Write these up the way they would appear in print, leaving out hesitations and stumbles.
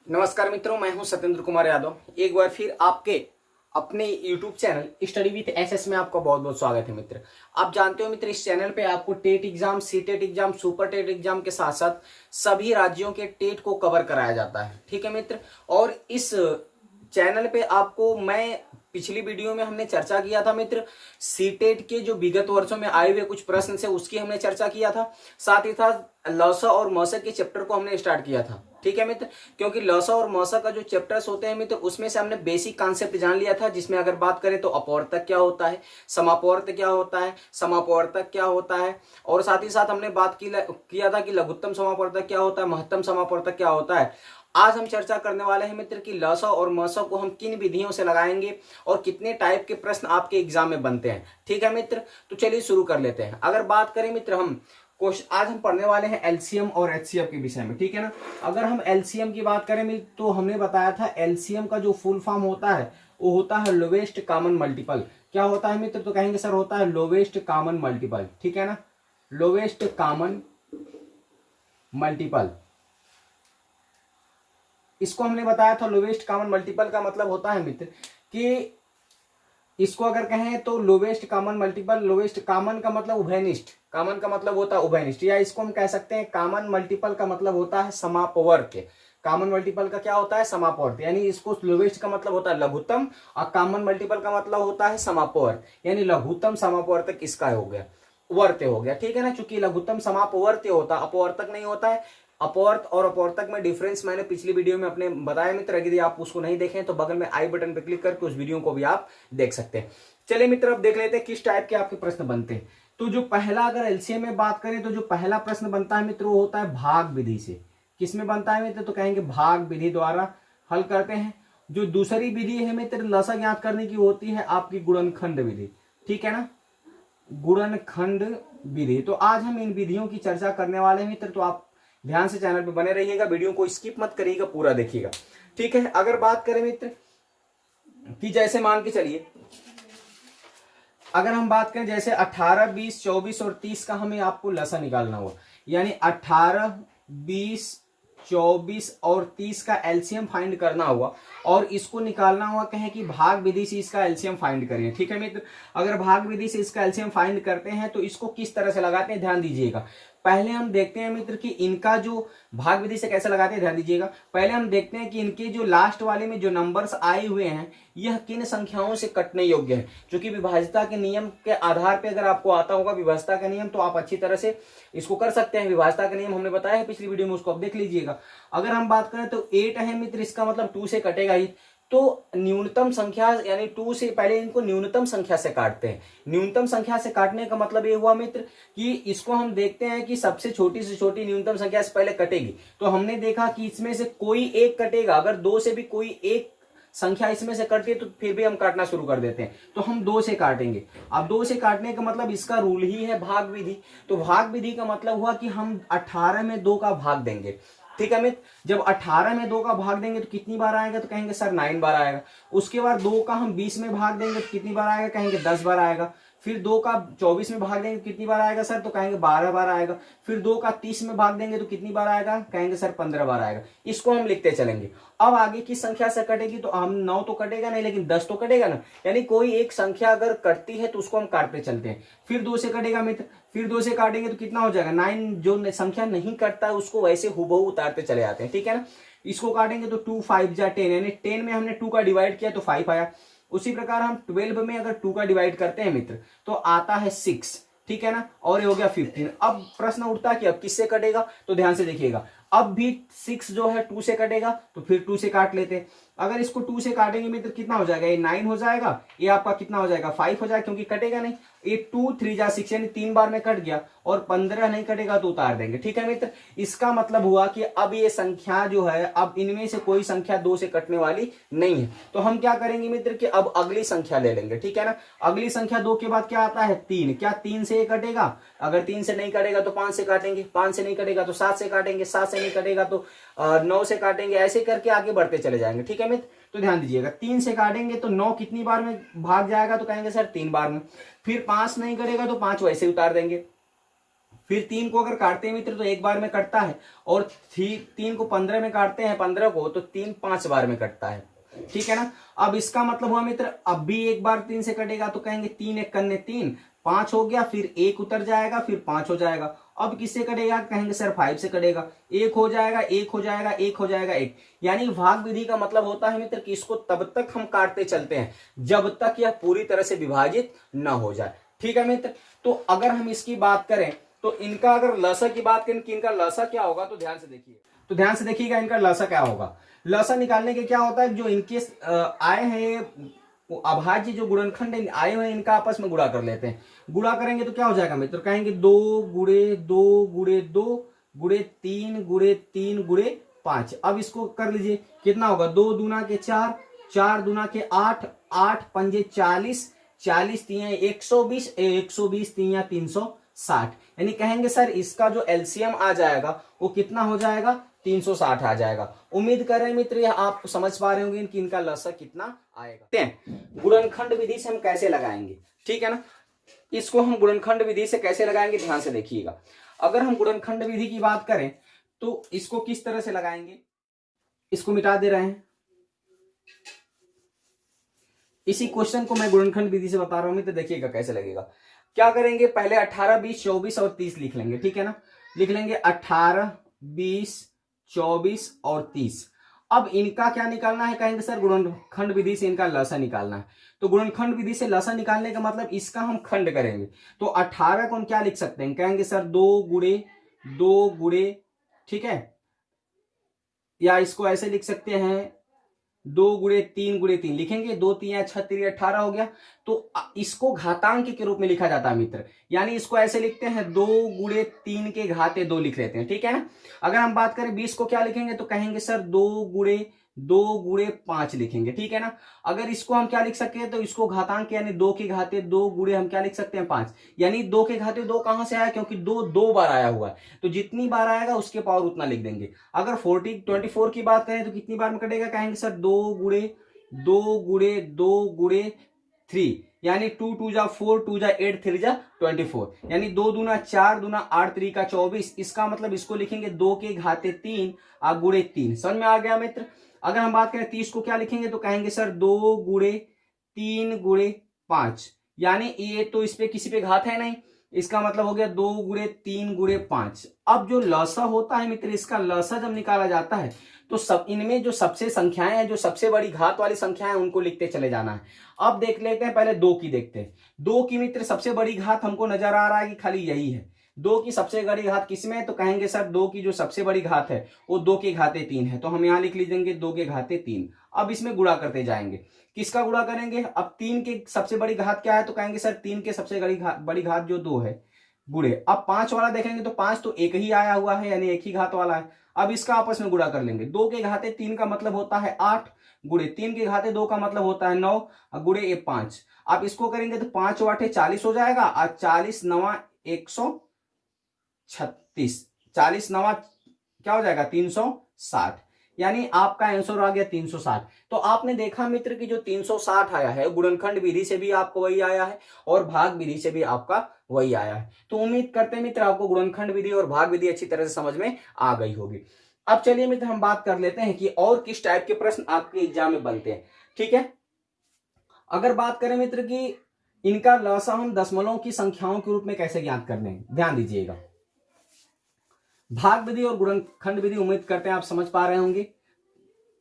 नमस्कार मित्रों, मैं हूं सत्येंद्र कुमार यादव। एक बार फिर आपके अपने YouTube channel study with SS में आपका बहुत बहुत स्वागत है। मित्र, आप जानते हो मित्र, इस चैनल पे आपको TET exam, CTET exam, super TET exam के साथ साथ सभी राज्यों के टेट को कवर कराया जाता है। ठीक है मित्र, और इस चैनल पे आपको मैं पिछली वीडियो में हमने चर्चा किया था मित्र, सीटेट के जो विगत वर्षों में आए हुए कुछ प्रश्न से उसकी हमने चर्चा किया था। साथ ही साथ लौसा और मौसा के चैप्टर को हमने स्टार्ट किया था। ठीक है मित्र, क्योंकि लौसा और मौसा का जो चैप्टर्स होते हैं मित्र, उसमें से हमने बेसिक कॉन्सेप्ट जान लिया था, जिसमें अगर बात करें तो अपवर्तक क्या होता है, समापवर्त क्या होता है, समापवर्तक क्या होता है, और साथ ही साथ हमने बात किया था कि लघुत्तम समापवर्तक क्या होता है, महत्तम समापवर्तक क्या होता है। आज हम चर्चा करने वाले हैं मित्र कि लौसा और मौसा को हम किन विधियों से लगाएंगे और कितने टाइप के प्रश्न आपके एग्जाम में बनते हैं। ठीक है मित्र, तो चलिए शुरू कर लेते हैं। अगर बात करें मित्र, आज हम पढ़ने वाले हैं एलसीएम और एचसीएफ के विषय में। ठीक है ना। अगर हम एलसीएम की बात करें मित्र, तो हमने बताया था एलसीएम का जो फुल फॉर्म होता है वो होता है लोवेस्ट कॉमन मल्टीपल। क्या होता है मित्र? तो कहेंगे सर होता है लोवेस्ट कॉमन मल्टीपल। ठीक है ना, लोवेस्ट कॉमन मल्टीपल, इसको हमने बताया था। लोवेस्ट कॉमन मल्टीपल का मतलब होता है मित्र कि इसको अगर कहें तो lowest common multiple, lowest common का मतलब उभयनिष्ठ, कॉमन का मतलब होता है उभयनिष्ठ, या इसको हम कह सकते हैं कॉमन मल्टीपल का मतलब होता है समापवर्त। कॉमन मल्टीपल का क्या होता है? समापवर्त। यानी इसको लोवेस्ट का मतलब होता है लघुत्तम और कॉमन मल्टीपल का मतलब होता है समापवर्त, यानी लघुत्तम समापवर्तक इसका हो गया, वर्त्य हो गया। ठीक है ना, चूंकि लघुत्तम समापवर्त्य होता, अपवर्तक नहीं होता है। अपवर्त और अपवर्तक में डिफरेंस मैंने पिछली वीडियो में अपने बताया मित्र, यदि आप उसको नहीं देखें तो बगल में आई बटन पर क्लिक करके उस वीडियो को भी आप देख सकते हैं। चलिए मित्र, अब देख लेते हैं किस टाइप के आपके प्रश्न बनते हैं। तो जो पहला, अगर एलसीएम में बात करें तो जो पहला प्रश्न बनता है मित्र वो होता है भाग विधि से। किसमें बनता है मित्र? तो कहेंगे भाग विधि द्वारा हल करते हैं। जो दूसरी विधि है मित्र लसा ज्ञात करने की, होती है आपकी गुणनखंड विधि। ठीक है ना, गुणनखंड विधि। तो आज हम इन विधियों की चर्चा करने वाले हैं मित्र, तो आप ध्यान से चैनल पे बने रहिएगा, वीडियो को स्किप मत करिएगा, पूरा देखिएगा। ठीक है, अगर बात करें मित्र कि जैसे मान के चलिए, अगर हम बात करें जैसे 18, 20, 24 और 30 का हमें आपको लसा निकालना हुआ, यानी 18, 20, 24 और 30 का एलसीएम फाइंड करना हुआ और इसको निकालना हुआ, कहें कि भाग विधि से इसका एलसीएम फाइंड करें। ठीक है मित्र, अगर भाग विधि से इसका एलसीएम फाइंड करते हैं तो इसको किस तरह से लगाते हैं, ध्यान दीजिएगा। पहले हम देखते हैं मित्र कि इनका जो भाग विधि से कैसे लगाते हैं, ध्यान दीजिएगा। पहले हम देखते हैं कि इनके जो लास्ट वाले में जो नंबर्स आए हुए हैं यह किन संख्याओं से कटने योग्य है। क्योंकि विभाज्यता के नियम के आधार पर अगर आपको आता होगा विभाज्यता का नियम, तो आप अच्छी तरह से इसको कर सकते हैं। विभाज्यता का नियम हमने बताया है पिछली वीडियो में, उसको आप देख लीजिएगा। अगर हम बात करें तो 8 है मित्र, इसका मतलब 2 से कटेगा ही। तो न्यूनतम संख्या यानी 2 से पहले इनको न्यूनतम संख्या से काटते हैं। न्यूनतम संख्या से काटने का मतलब ये हुआ मित्र कि इसको हम देखते हैं कि सबसे छोटी से छोटी न्यूनतम संख्या से पहले कटेगी। तो हमने देखा कि इसमें से कोई एक कटेगा। अगर 2 से भी कोई एक संख्या इसमें से कटती है तो फिर भी हम काटना शुरू कर देते हैं, तो हम 2 से काटेंगे। अब 2 से काटने का मतलब इसका रूल ही है भाग विधि। तो भाग विधि का मतलब हुआ कि हम 18 में 2 का भाग देंगे। ठीक है मित्र, जब 18 में 2 का भाग देंगे तो कितनी बार आएगा? तो कहेंगे सर 9 बार आएगा। उसके बाद 2 का हम 20 में भाग देंगे तो कितनी बार आएगा? कहेंगे 10 बार आएगा। फिर 2 का 24 में भाग देंगे तो कितनी बार आएगा सर? तो कहेंगे 12 बार आएगा। फिर 2 का 30 में भाग देंगे तो कितनी बार आएगा? कहेंगे सर 15 बार आएगा। इसको हम लिखते चलेंगे। अब आगे की संख्या से कटेगी तो हम 9 तो कटेगा नहीं, लेकिन 10 तो कटेगा ना। यानी कोई एक संख्या अगर कटती है तो उसको हम काटते चलते हैं। फिर 2 से कटेगा मित्र, फिर 2 से काटेंगे तो कितना हो जाएगा? 9। जो संख्या नहीं कटता है उसको वैसे हुबहू उतारते चले जाते हैं। ठीक है ना, इसको काटेंगे तो 2, 5 जा 10, यानी 10 में हमने 2 का डिवाइड किया तो 5 आया। उसी प्रकार हम 12 में अगर 2 का डिवाइड करते हैं मित्र तो आता है 6। ठीक है ना, और ये हो गया 15। अब प्रश्न उठता है कि अब किससे कटेगा? तो ध्यान से देखिएगा, अब भी 6 जो है 2 से कटेगा, तो फिर 2 से काट लेते हैं। अगर इसको 2 से काटेंगे मित्र कितना हो जाएगा? ये 9 हो जाएगा, ये आपका कितना हो जाएगा? 5 हो जाएगा, क्योंकि कटेगा नहीं। ये 2, 3 जा 6, यानी 3 बार में कट गया, और 15 नहीं कटेगा तो उतार देंगे। ठीक है मित्र, इसका मतलब हुआ कि अब ये संख्या जो है, अब इनमें से कोई संख्या 2 से कटने वाली नहीं है। तो हम क्या करेंगे मित्र कि अब अगली संख्या ले लेंगे। ठीक है ना, अगली संख्या 2 के बाद क्या आता है? 3। क्या 3 से ये कटेगा? अगर 3 से नहीं कटेगा तो 5 से काटेंगे, 5 से नहीं कटेगा तो 7 से काटेंगे, 7 से नहीं कटेगा तो 9 से काटेंगे, ऐसे करके आगे बढ़ते चले जाएंगे। ठीक है मित्र, तो ध्यान दीजिएगा, 3 से काटेंगे तो 9 कितनी बार में भाग जाएगा? तो कहेंगे सर 3 बार में। फिर 5 नहीं करेगा तो 5 वैसे उतार देंगे। फिर 3 को अगर काटते हैं मित्र तो एक बार में कटता है, और 3 को 15 में काटते हैं 15 को, तो 3 5 बार में कटता है। ठीक है ना। अब इसका मतलब हुआ मित्र अब भी एक बार 3 से कटेगा, तो कहेंगे 3 एक कन्ने 3, 5 हो गया, फिर 1 उतर जाएगा, फिर 5 हो जाएगा। अब किससे कटेगा, कहेंगे सर 5 से कटेगा, 1 हो जाएगा, 1 हो जाएगा, 1 हो जाएगा, 1। यानी भाग विधि का मतलब होता है मित्र कि इसको तब तक हम काटते चलते हैं जब तक यह पूरी तरह से विभाजित न हो जाए। ठीक है मित्र। तो अगर हम इसकी बात करें तो इनका अगर लसा की बात करें कि इनका लसा क्या होगा, तो ध्यान से देखिए, इनका लसा क्या होगा। लसा निकालने के क्या होता है, जो इनके आए हैं वो अभाज्य जो गुणनखंड आए हुए हैं इनका आपस में गुणा कर लेते हैं। गुणा करेंगे तो क्या हो जाएगा मित्र, कहेंगे 2 गुणे 2 गुणे 2 गुणे 3 गुणे 3 गुणे 5। अब इसको कर लीजिए, कितना होगा, 2 दूना के 4, 4 दूना के 8, 8 पंजे 40, 40 तिया 120, 120 तिया 360। यानी कहेंगे सर इसका जो एलसीएम आ जाएगा वो कितना हो जाएगा, 360 आ जाएगा। उम्मीद कर रहे हैं मित्र यह आप समझ पा रहे होंगे कि इनका लसा कितना आएगा। गुणनखंड विधि से हम कैसे लगाएंगे, ठीक है ना। इसको हम गुणनखंड विधि से कैसे लगाएंगे, ध्यान से देखिएगा। अगर हम गुणनखंड विधि की बात करें तो इसको किस तरह से लगाएंगे, इसको मिटा दे रहे हैं। इसी क्वेश्चन को मैं गुणनखंड विधि से बता रहा हूं मित्र, देखिएगा कैसे लगेगा। क्या करेंगे, पहले 18, 20, 24 और 30 लिख लेंगे। ठीक है ना, लिख लेंगे 18, 20, 24 और 30। अब इनका क्या निकालना है, कहेंगे सर गुणनखंड विधि से इनका लसा निकालना है। तो गुणनखंड विधि से लसा निकालने का मतलब इसका हम खंड करेंगे। तो 18 को हम क्या लिख सकते हैं, कहेंगे सर 2 गुणे 2 गुणे, ठीक है, या इसको ऐसे लिख सकते हैं 2 गुणे 3 गुणे 3 लिखेंगे, 2 3 6 3 18 हो गया। तो इसको घातांक के रूप में लिखा जाता है मित्र, यानी इसको ऐसे लिखते हैं 2 गुणे 3 के घाते 2 लिख लेते हैं। ठीक है ना। अगर हम बात करें 20 को क्या लिखेंगे, तो कहेंगे सर 2 गुणे 5 लिखेंगे। ठीक है ना। अगर इसको हम क्या लिख सकते हैं, तो इसको घातांक यानी 2 के घाते 2 गुणे हम क्या लिख सकते हैं 5, यानी 2 के घाते 2 कहां से आया, क्योंकि 2 बार आया हुआ है, तो जितनी बार आएगा उसके पावर उतना लिख देंगे। अगर 24 की बात करें तो कितनी बार में कटेगा, कहेंगे सर 2 गुणे 2 गुणे 2 गुणे 3, यानी 2 2 जा 4, 2 जा 8, 3 जा 24, यानी 2 दूना 4 दूना 8 3 का 24। इसका मतलब इसको लिखेंगे 2 के घाते 3 गुणे 3। समझ में आ गया मित्र। अगर हम बात करें 30 को क्या लिखेंगे, तो कहेंगे सर 2 गुणे 3 गुणे 5, यानी ये तो इस पे किसी पे घात है नहीं, इसका मतलब हो गया 2 गुणे 3 गुणे 5। अब जो लसा होता है मित्र, इसका लसा जब निकाला जाता है तो सब इनमें जो सबसे संख्याएं हैं, जो सबसे बड़ी घात वाली संख्याएं, उनको लिखते चले जाना है। अब देख लेते हैं, पहले 2 की देखते हैं। 2 की मित्र सबसे बड़ी घात हमको नजर आ रहा है कि खाली यही है। 2 की सबसे बड़ी घात किसमें है, तो कहेंगे सर 2 की जो सबसे बड़ी घात है वो 2 के घाते 3 है, तो हम यहां लिख लीजिए 2 के घाते 3। अब इसमें गुणा करते जाएंगे, किसका गुणा करेंगे, अब 3 के सबसे बड़ी घात क्या है, तो कहेंगे सर 3 के सबसे बड़ी घात जो 2 है गुणे। अब 5 वाला देखेंगे तो 5 तो एक ही आया हुआ है, यानी एक ही घात वाला है। अब इसका आपस में गुणा कर लेंगे। 2 के घाते 3 का मतलब होता है 8, गुणे 3 के घाते 2 का मतलब होता है 9, गुणे ये 5। आप इसको करेंगे तो 5 8 40 हो जाएगा, और 40 9 136, 40 9 क्या हो जाएगा 360, यानी आपका आंसर आ गया 360। तो आपने देखा मित्र कि जो 360 आया है गुणनखंड विधि से भी आपको वही आया है और भाग विधि से भी आपका वही आया है। तो उम्मीद करते हैं मित्र आपको गुणनखंड विधि और भाग विधि अच्छी तरह से समझ में आ गई होगी। अब चलिए मित्र हम बात कर लेते हैं कि और किस टाइप के प्रश्न आपके एग्जाम में बनते हैं। ठीक है, अगर बात करें मित्र कि इनका लसा हम दशमलव की संख्याओं के रूप में कैसे ज्ञात कर लें, ध्यान दीजिएगा। भाग विधि और गुणनखंड विधि उम्मीद करते हैं आप समझ पा रहे होंगे।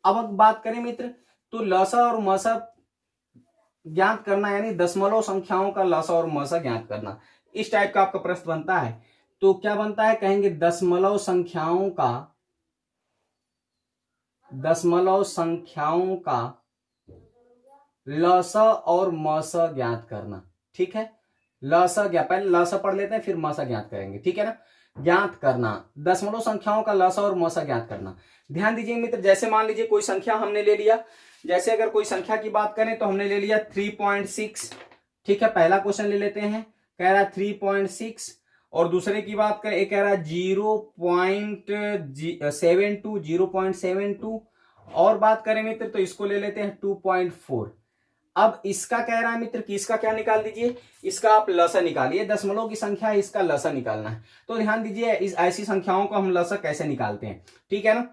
अब बात करें मित्र तो लसा और मसा ज्ञात करना, यानी दशमलव संख्याओं का लसा और मसा ज्ञात करना, इस टाइप का आपका प्रश्न बनता है। तो क्या बनता है, कहेंगे दशमलव संख्याओं का लसा और मसा ज्ञात करना। ठीक है, लसा पहले लसा पढ़ लेते हैं फिर मसा ज्ञात करेंगे। ठीक है ना, ज्ञात करना, दशमलव संख्याओं का लसा और मसा ज्ञात करना। ध्यान दीजिए मित्र, जैसे मान लीजिए कोई संख्या हमने ले लिया, जैसे अगर कोई संख्या की बात करें तो हमने ले लिया 3.6। ठीक है, पहला क्वेश्चन ले लेते हैं, कह रहा है 3.6, और दूसरे की बात करें एक कह रहा है 0.72, और बात करें मित्र तो इसको ले लेते हैं 2.4। अब इसका कह रहा है मित्र कि इसका क्या निकाल दीजिए, इसका आप लसा निकालिए, दशमलव की संख्या है, इसका लसा निकालना है। तो ध्यान दीजिए इस ऐसी संख्याओं को हम लसा कैसे निकालते हैं, ठीक है ना।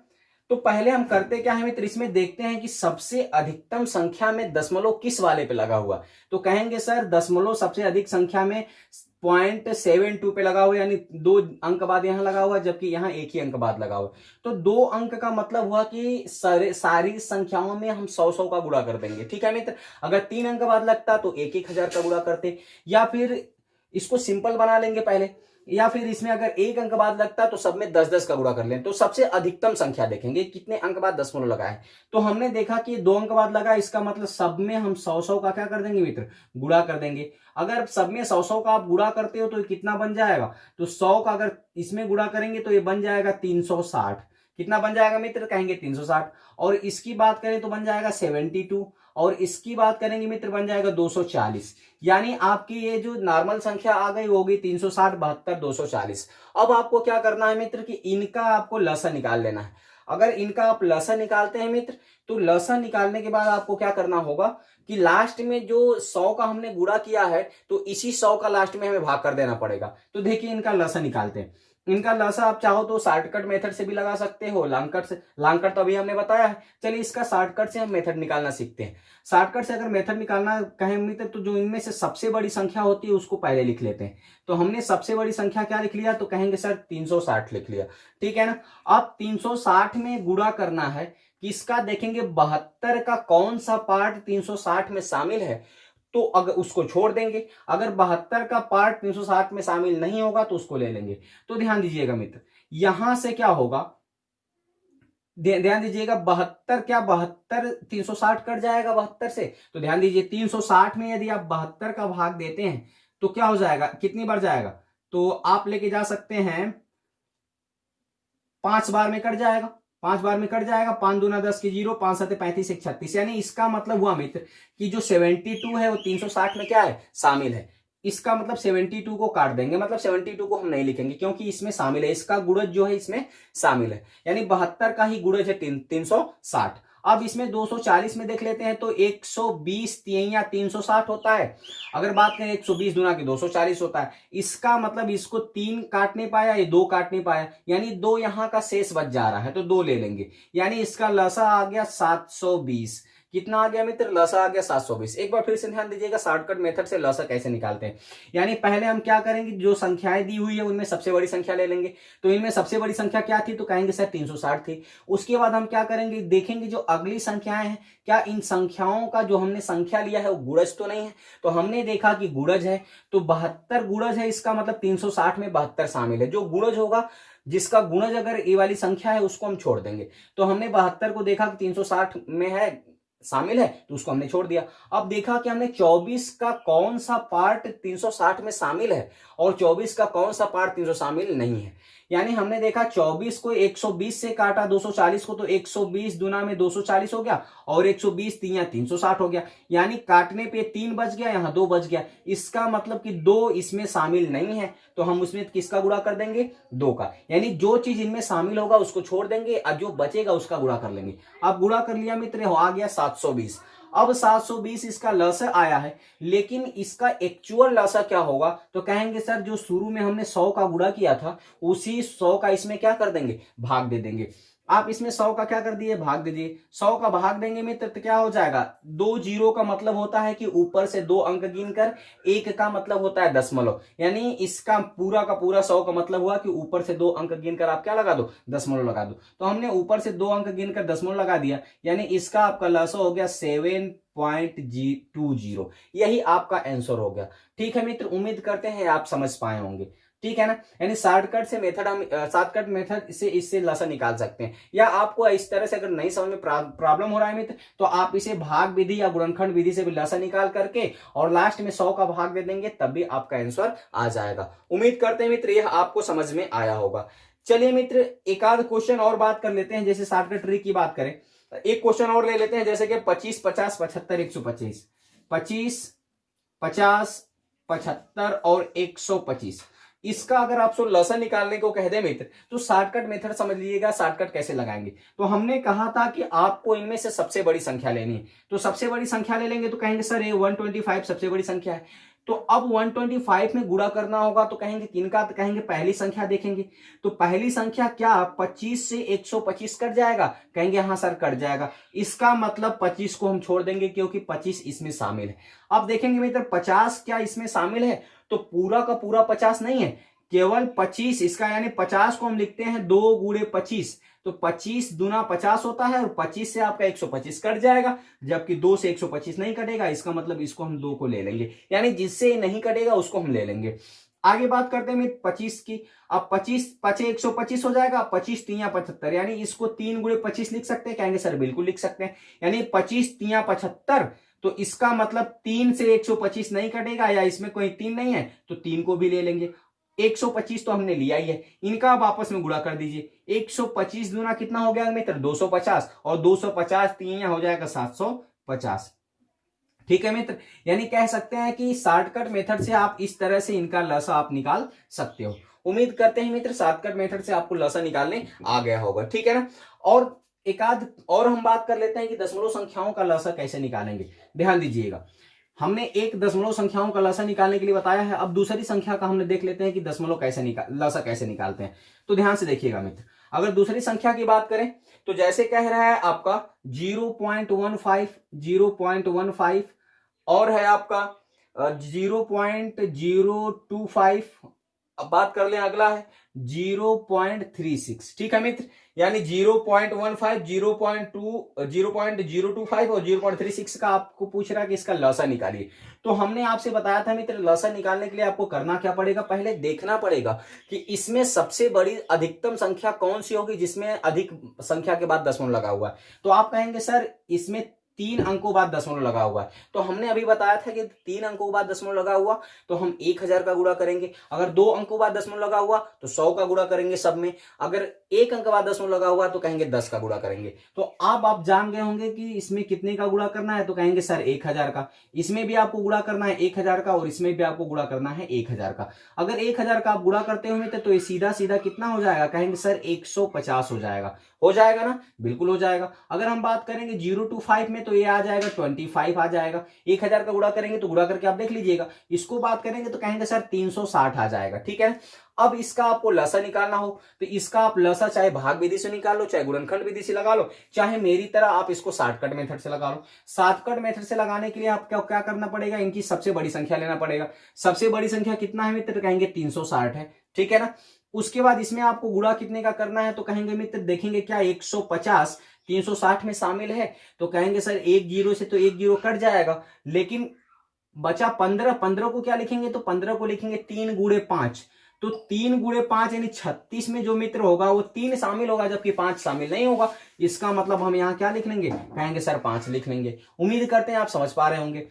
तो पहले हम करते क्या है मित्र, इसमें देखते हैं कि सबसे अधिकतम संख्या में दशमलव किस वाले पे लगा हुआ। तो कहेंगे सर दशमलव सबसे अधिक संख्या में 0.72 पे लगा हुआ, यानी 2 अंक बाद यहां लगा हुआ, जबकि यहां 1 ही अंक बाद लगा हुआ। तो 2 अंक का मतलब हुआ कि सारी संख्याओं में हम 100 का गुणा कर देंगे, ठीक है मित्र। अगर 3 अंक बाद लगता तो 1,000 का गुणा करते, या फिर इसको सिंपल बना लेंगे पहले, या फिर इसमें अगर 1 अंक बाद लगता तो सब में 10-10 का गुणा कर लें। तो सबसे अधिकतम संख्या देखेंगे कितने अंक बाद दशमलव लगा है। तो हमने देखा कि 2 अंक बाद लगा, इसका मतलब सब में हम 100 का क्या कर देंगे मित्र, गुणा कर देंगे। अगर सब में 100 का आप गुणा करते हो तो कितना बन जाएगा, तो 100 का अगर इसमें गुणा करेंगे तो ये बन जाएगा 360। कितना बन जाएगा मित्र, कहेंगे 360। और इसकी बात करें तो बन जाएगा 72, और इसकी बात करेंगे मित्र बन जाएगा 240। यानी आपकी ये जो नॉर्मल संख्या आ गई होगी 360, 72, 240। अब आपको क्या करना है मित्र कि इनका आपको लसा निकाल लेना है। अगर इनका आप लसा निकालते हैं मित्र, तो लसा निकालने के बाद आपको क्या करना होगा कि लास्ट में जो 100 का हमने गुणा किया है, तो इसी 100 का लास्ट में हमें भाग कर देना पड़ेगा। तो देखिए इनका लसा निकालते हैं। इनका लसा आप चाहो तो शॉर्टकट मेथड से भी लगा सकते हो, लॉन्ग कट से। लॉन्ग कट तो अभी हमने बताया है, चलिए इसका शॉर्टकट से हम मेथड निकालना सीखते हैं। शॉर्टकट से अगर मेथड निकालना कहें मित्र, तो जो इनमें से सबसे बड़ी संख्या होती है उसको पहले लिख लेते हैं। तो हमने सबसे बड़ी संख्या क्या लिख लिया, तो कहेंगे सर 360 लिख लिया, ठीक है ना। अब 360 में गुणा करना है, किसका देखेंगे 72 का कौन सा पार्ट 360 में शामिल है, तो अगर उसको छोड़ देंगे। अगर 72 का पार्ट 360 में शामिल नहीं होगा तो उसको ले लेंगे। तो ध्यान दीजिएगा मित्र, यहां से क्या होगा, ध्यान दीजिएगा 72 क्या 72 360 कट जाएगा 72 से। तो ध्यान दीजिए 360 में यदि आप 72 का भाग देते हैं तो क्या हो जाएगा, कितनी बार जाएगा, तो आप लेके जा सकते हैं 5 बार में कट जाएगा, 5 बार में कट जाएगा। 5 दूना 10 की 0, 5 7 35 1 36। यानी इसका मतलब हुआ मित्र कि जो 72 है वो 360 में क्या है, शामिल है। इसका मतलब 72 को काट देंगे, मतलब 72 को हम नहीं लिखेंगे क्योंकि इसमें शामिल है, इसका गुणज जो है इसमें शामिल है। यानी 72 का ही गुणज है 360। अब इसमें 240 में देख लेते हैं, तो 120 तिहैया 360 होता है। अगर बात करें 120 दूना की 240 होता है। इसका मतलब इसको 3 काट नहीं पाया, ये 2 काट नहीं पाया, यानी 2 यहां का शेष बच जा रहा है, तो 2 ले लेंगे। यानी इसका लसा आ गया 720। कितना आ गया मित्र, लसा आ गया 720। एक बार फिर से ध्यान दीजिएगा शॉर्टकट मेथड से लसा कैसे निकालते हैं। यानी पहले हम क्या करेंगे, जो संख्याएं दी हुई है उनमें सबसे बड़ी संख्या ले लेंगे। तो इनमें सबसे बड़ी संख्या क्या थी, तो कहेंगे सर 360 थी। उसके बाद हम क्या करेंगे, देखेंगे जो अगली संख्याएं हैं, क्या इन संख्याओं का जो हमने संख्या लिया है वो गुणज तो नहीं है। तो हमने देखा कि गुणज है, तो 72 गुणज है, इसका मतलब 360 में 72 शामिल है। जो गुणज होगा, जिसका गुणज अगर ये वाली संख्या है उसको हम छोड़ देंगे। तो हमने 72 को देखा कि 360 में है, शामिल है, तो उसको हमने छोड़ दिया। अब देखा कि हमने 24 का कौन सा पार्ट 360 में शामिल है और 24 का कौन सा पार्ट 300 शामिल नहीं है। यानी हमने देखा 24 को 120 से काटा 240 को, तो 120 दुना में 240 हो गया, और 120 तिया 360 हो गया। यानी काटने पे 3 बच गया, यहां 2 बच गया। इसका मतलब कि 2 इसमें शामिल नहीं है, तो हम उसमें किसका गुणा कर देंगे, 2 का। यानी जो चीज इनमें शामिल होगा उसको छोड़ देंगे, और जो बचेगा उसका गुणा कर लेंगे। अब गुणा कर लिया मित्र, आ गया 720। अब 720 इसका लसा आया है, लेकिन इसका एक्चुअल लसा क्या होगा, तो कहेंगे सर जो शुरू में हमने 100 का गुणा किया था उसी 100 का इसमें क्या कर देंगे, भाग दे देंगे। आप इसमें 100 का क्या कर दिए, भाग दे दिए। 100 का भाग देंगे मित्र तो क्या हो जाएगा, 2 जीरो का मतलब होता है कि ऊपर से 2 अंक गिनकर, 1 का मतलब होता है दशमलव। यानी इसका पूरा का पूरा 100 का मतलब हुआ कि ऊपर से 2 अंक गिनकर आप क्या लगा दो, दशमलव लगा दो। तो हमने ऊपर से 2 अंक गिनकर दशमलव लगा दिया, यानी इसका आपका लसा हो गया 7.20। यही आपका आंसर हो गया। ठीक है मित्र, उम्मीद करते हैं आप समझ पाए होंगे। ठीक है ना। यानी शॉर्टकट से मेथड हम शॉर्टकट मेथड से इससे लसा निकाल सकते हैं। या आपको इस तरह से अगर नहीं समझ में प्रॉब्लम हो रहा है मित्र, तो आप इसे भाग विधि या गुणनखंड विधि से भी लसा निकाल करके और लास्ट में 100 का भाग दे देंगे, तब भी आपका आंसर आ जाएगा। उम्मीद करते हैं मित्र यह आपको समझ में आया होगा। चलिए मित्र, एक आध क्वेश्चन और बात कर लेते हैं। जैसे शॉर्टकट ट्रिक की बात करें, एक क्वेश्चन और ले लेते हैं, जैसे कि 25, 50, 75, 125। 25, 50, 75 और 125। इसका अगर आपको लसा निकालने को कह दे मित्र तो शॉर्टकट मेथड समझ लीजिएगा। शॉर्टकट कैसे लगाएंगे, तो हमने कहा था कि आपको इनमें से सबसे बड़ी संख्या लेनी है, तो सबसे बड़ी संख्या ले लेंगे तो कहेंगे सर ये 125 सबसे बड़ी संख्या है, तो अब 125 में गुणा करना होगा, तो कहेंगे किनका, तो कहेंगे पहली संख्या देखेंगे, तो पहली संख्या क्या 25 से 125 कट जाएगा, कहेंगे हाँ सर कट जाएगा, इसका मतलब 25 को हम छोड़ देंगे क्योंकि 25 इसमें शामिल है। अब देखेंगे मित्र 50 क्या इसमें शामिल है, तो पूरा का पूरा 50 नहीं है, केवल 25 इसका, यानी 50 को हम लिखते हैं 2 गुणे 25, तो 25 दूना 50 होता है और 25 से आपका 125 कट जाएगा, जबकि 2 से 125 नहीं कटेगा, इसका मतलब इसको हम 2 को ले लेंगे, यानी जिससे नहीं कटेगा उसको हम ले लेंगे। आगे बात करते हैं 25 की। अब 25 पचे 125 हो जाएगा, 25 तिया 75, यानी इसको 3 गुणे 25 लिख सकते हैं, कहेंगे सर बिल्कुल लिख सकते हैं, यानी 25 तिया 75, तो इसका मतलब 3 से 125 नहीं कटेगा, या इसमें कोई 3 नहीं है तो 3 को भी ले लेंगे। 125 तो हमने लिया ही है, इनका आप आपस में गुणा कर दीजिए, 125 दूना कितना हो गया मित्र 250, और 250 तीन हो जाएगा 750। ठीक है मित्र, यानी कह सकते हैं कि शॉर्टकट मेथड से आप इस तरह से इनका लसा आप निकाल सकते हो। उम्मीद करते हैं मित्र शॉर्टकट मेथड से आपको लसा निकालने आ गया होगा, ठीक है ना। और एक आध और हम बात कर लेते हैं कि दशमलव संख्याओं का लसा कैसे निकालेंगे। ध्यान दीजिएगा, हमने एक दशमलव संख्याओं का लसा निकालने के लिए बताया है, अब दूसरी संख्या का हमने देख लेते हैं कि दशमलव कैसे लसा कैसे निकालते हैं। तो ध्यान से देखिएगा मित्र, अगर दूसरी संख्या की बात करें तो जैसे कह रहा है आपका 0.15 और है आपका 0.025, अब बात कर लें अगला है 0.36, ठीक है मित्र, यानी 0.15 0.025 और 0.36 का आपको पूछ रहा है कि इसका लसा निकालिए। तो हमने आपसे बताया था मित्र लसा निकालने के लिए आपको करना क्या पड़ेगा, पहले देखना पड़ेगा कि इसमें सबसे बड़ी अधिकतम संख्या कौन सी होगी जिसमें अधिक संख्या के बाद दशमलव लगा हुआ है। तो आप कहेंगे सर इसमें 3 अंकों बाद दशमलव लगा हुआ है, तो हमने अभी बताया था कि 3 अंकों बाद दशमलव लगा हुआ तो हम 1000 का गुणा करेंगे, अगर 2 अंकों बाद दशमलव लगा हुआ तो 100 का गुणा करेंगे सब में, अगर 1 अंक बाद दशमलव लगा हुआ तो कहेंगे 10 का गुणा करेंगे। तो अब आप जान गए होंगे कि इसमें कितने का गुणा करना है, तो कहेंगे सर 1000 का, इसमें भी आपको गुणा करना है 1000 का और इसमें भी आपको गुणा करना है 1000 का। अगर 1000 का आप गुणा करते होंगे तो ये सीधा सीधा कितना हो जाएगा, कहेंगे सर 150 हो जाएगा ना, बिल्कुल हो जाएगा। अगर हम बात करेंगे 0 to 5 में तो ये आ जाएगा 25 आ जाएगा, 1000 का गुणा करेंगे तो गुणा करके आप देख लीजिएगा, इसको बात करेंगे तो कहेंगे सर 360 आ जाएगा, ठीक है। अब इसका आपको लसा निकालना हो तो इसका आप लसा चाहे भाग विधि से निकाल लो, चाहे गुणनखंड विधि से लगा लो, चाहे मेरी तरह आप इसको शॉर्टकट मेथड से लगा लो। शॉर्टकट मेथड से लगाने के लिए आप क्या करना पड़ेगा, इनकी सबसे बड़ी संख्या लेना पड़ेगा। सबसे बड़ी संख्या कितना है मित्र, कहेंगे 360 है, ठीक है ना। उसके बाद इसमें आपको गुणा कितने का करना है, तो कहेंगे मित्र देखेंगे क्या 150 360 में शामिल है, तो कहेंगे सर 1 0 से तो 1 0 कट जाएगा, लेकिन बचा 15 को क्या लिखेंगे, तो 15 को लिखेंगे 3 गुणे 5, तो 3 गुणे 5 यानी 36 में जो मित्र होगा वो 3 शामिल होगा जबकि 5 शामिल नहीं होगा, इसका मतलब हम यहाँ क्या लिख लेंगे, कहेंगे सर 5 लिख लेंगे। उम्मीद करते हैं आप समझ पा रहे होंगे।